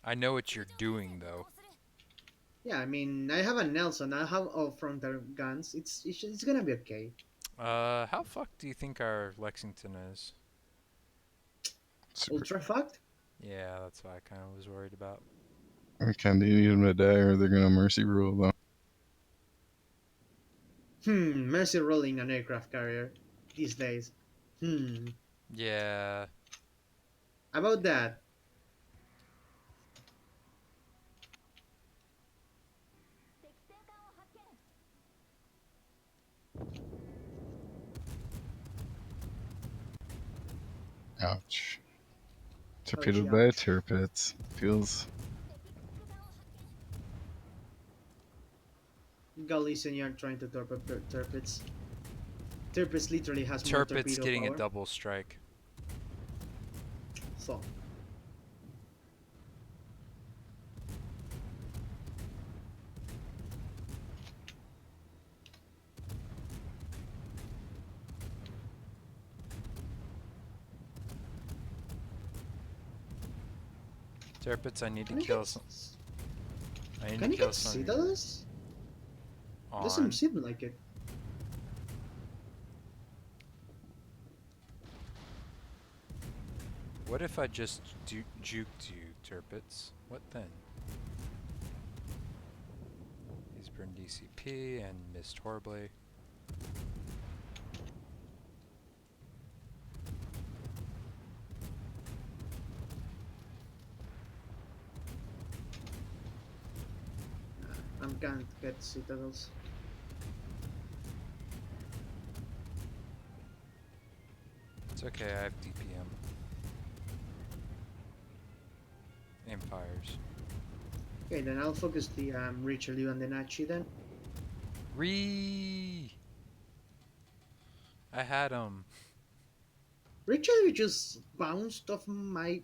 I know what you're doing, though. Yeah, I mean, I have a Nelson. I have all frontal guns. It's gonna be okay. How fucked do you think our Lexington is? Super. Ultra fucked? Yeah, that's what I kind of was worried about. Ken, do you need him to die or they're gonna mercy rule though? Mercy rolling an aircraft carrier these days. Hmm. Yeah. About that. Ouch. Ouchie, Torpedoed by a ouch. turpits. Feels. Galician yard trying to torpedo Turpits. Turpits literally has more Turpit's torpedo getting a power. double strike. So, Tirpitz, I need to Can I kill get some. I need can to I kill get some of your citadels? Doesn't on. seem like it. What if I just juked you, Tirpitz? What then? He's burned DCP and missed horribly. I can't get citadels. It's okay, I have DPM. Empires. Okay, then I'll focus the Richelieu and the Nachi then. I had him. Richelieu just bounced off my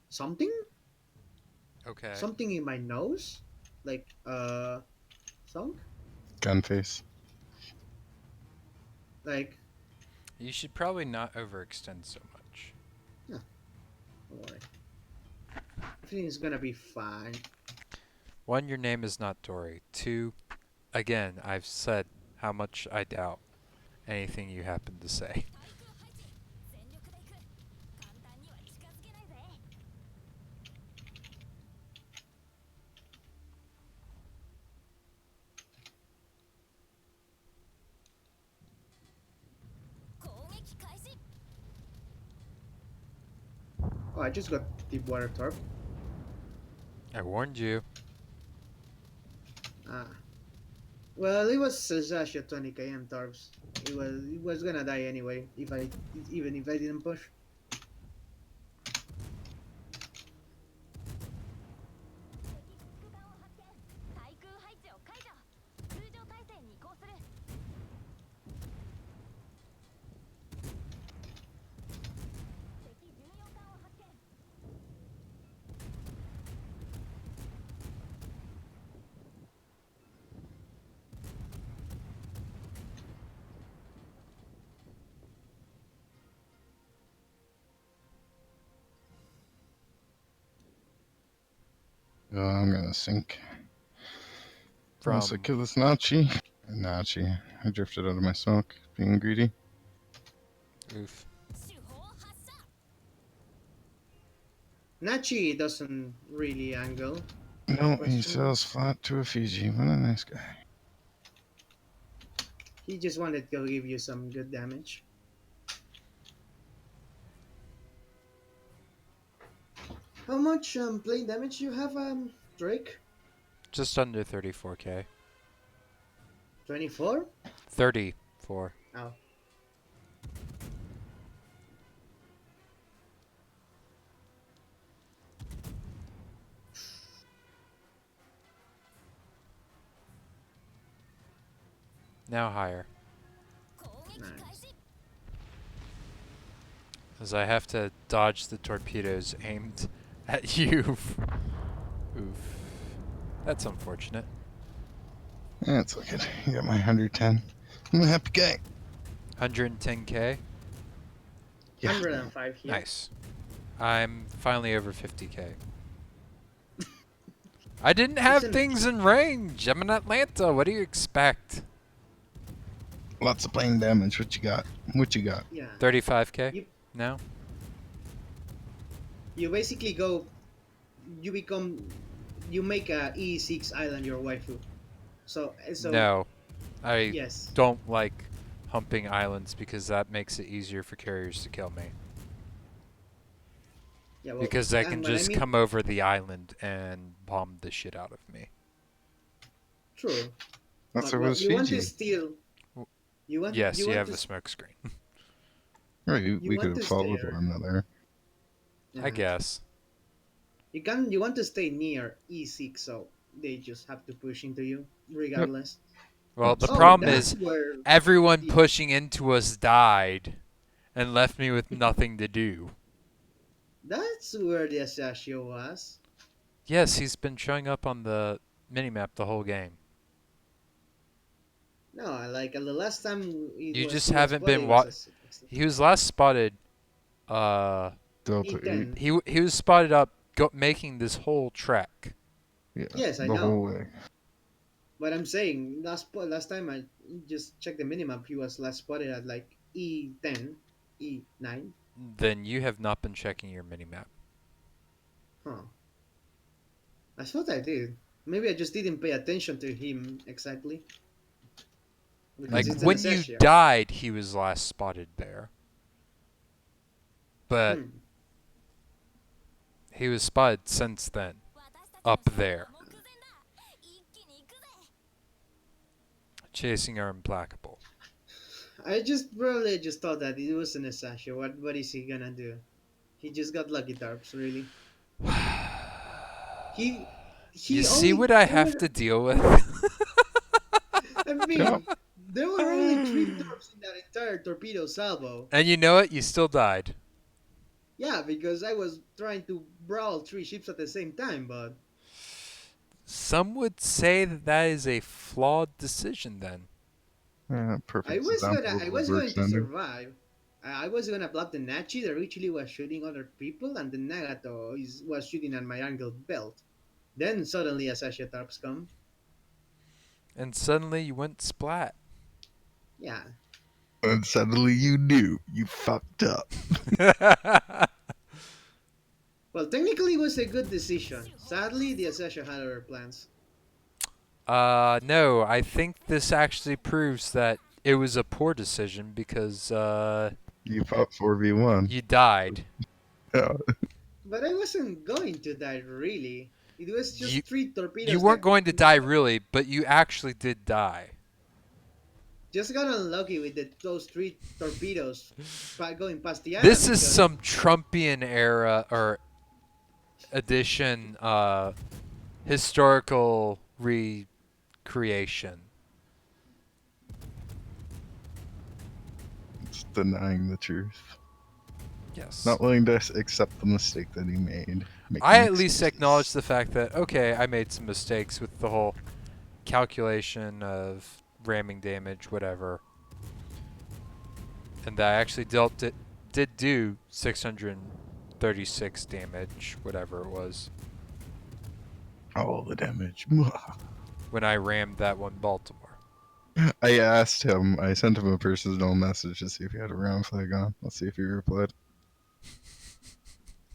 something? Okay. Something in my nose? Like thunk? Gun face. Like You should probably not overextend so much. don't worry. I think it's gonna be fine. 1, your name is not Dory. 2, again, I've said how much I doubt anything you happen to say. Oh, I just got deep water torp. I warned you. Ah. Well, it was Sasha 20 km torps. It was gonna die anyway even if I didn't push. Oh, I'm gonna sink. From Unless I kill this Nachi. Nachi. I drifted out of my smoke, being greedy. oof. Nachi doesn't really angle. No, he Question. sells flat to a Fiji. What a nice guy. He just wanted to give you some good damage. How much plane damage you have, Drake? Just under 34k. 24? 34. Oh. Now higher. Nice. As I have to dodge the torpedoes aimed at you. Oof. That's unfortunate. Yeah, it's okay. You got my 110. I'm a happy guy. 110k. Yeah. 105 here. Nice. I'm finally over 50k. I didn't have Listen- things in range. I'm in Atlanta. What do you expect? Lots of plane damage. What you got? What you got? Yeah. 35k You- now? You basically you make a E6 island your waifu. So No. I yes. don't like humping islands because that makes it easier for carriers to kill me. Yeah, well, Because they and can what I just mean- come over the island and bomb the shit out of me. True. That's But what what was you want to Fiji. steal. W- You want. Yes, you want have to a s- smoke screen. Right, You we want could have to followed stay one another. I guess. You want to stay near E6, so they just have to push into you regardless. Well, the Oh, problem that's is where everyone the- pushing into us died and left me with nothing to do. that's where the Asashio was. Yes, he's been showing up on the minimap the whole game. No, like the last time You just he was haven't been spotted, it was He was last spotted. Uh, Delta 8. E10. he was spotted up making this whole trek. Yeah, Yes, I the whole know. way. But I'm saying last time I just checked the minimap, he was last spotted at like E10, E9. Then you have not been checking your minimap. Huh. I thought I did. Maybe I just didn't pay attention to him exactly because Like it's an when you Assassia. died, he was last spotted there, but Hmm. he was spotted since then, up there, chasing our implacable. I just probably just thought that it was an Assassia. What is he gonna do? He just got lucky tarps, really. He You he see only what I there have were to deal with? I Yeah. mean there were only three tarps in that entire torpedo salvo. And you know what? You still died. Yeah, because I was trying to brawl three ships at the same time, but Some would say that that is a flawed decision then. Yeah, I perfect was gonna example of I was going to overextending. survive. I was gonna block the Nachi that actually was shooting other people, and the Nagato was shooting at my angled belt. Then suddenly Asasha tarps come. And suddenly you went splat. Yeah. And suddenly you knew you fucked up. Well, technically it was a good decision. Sadly, the Asasha had other plans. No, I think this actually proves that it was a poor decision because You fought 4v1. you died. Yeah. But I wasn't going to die really. It was You just three you torpedoes weren't that going to die really, but you actually did die. just got unlucky with those three torpedoes going past the island This is because some Trumpian era or edition historical recreation. It's denying the truth. Yes. Not willing to accept the mistake that he made. I Making at least acknowledge excuses. the fact that, okay, I made some mistakes with the whole calculation of ramming damage, whatever. And that I actually did do 636 damage, whatever it was, All the damage. when I rammed that one Baltimore. I asked him, I sent him a personal message to see if he had a round flag on. Let's see if he replied.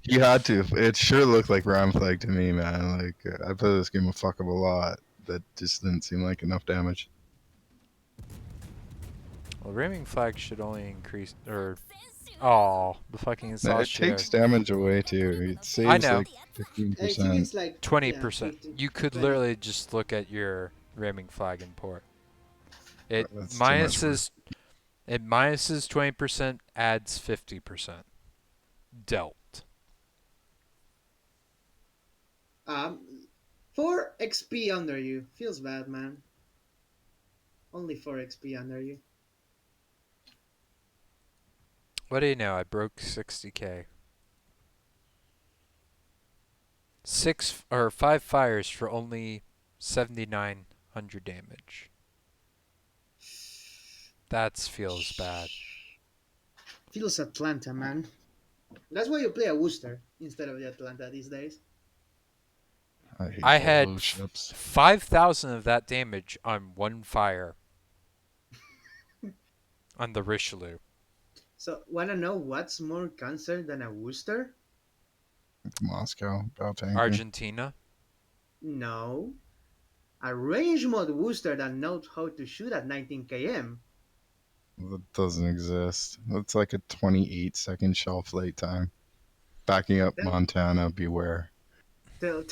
He had to. It sure looked like round flag to me, man. Like, I played this game a fuck of a lot. That just didn't seem like enough damage. Well, ramming flag should only increase, or, oh, the fucking It exhaust share. takes damage away too. It I saves know. like I think 15%. it's like yeah, 20%. 15, You could 20. literally just look at your ramming flag import. It That's too much work. minuses it minuses 20%, adds 50%. Dealt. Um, 4 XP under you feels bad, man. Only 4 XP under you. What do you know? I broke 60k. 5 fires for only 7,900 damage. That feels bad. Feels Atlanta, man. That's why you play a Worcester instead of the Atlanta these days. I hate I all had those ships. 5,000 of that damage on one fire on the Richelieu. So, wanna know what's more cancer than a Worcester? Moscow, bow tanking. Argentina. No. A range mod Worcester that knows how to shoot at 19 km. That doesn't exist. That's like a 28-second shelf light time. Backing up Tell, Montana, beware. tell,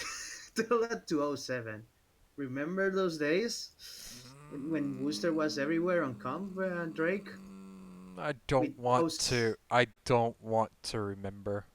tell that to oh 07. Remember those days? When Worcester was everywhere on Comp and Drake? I With don't want oh to. I don't want to remember.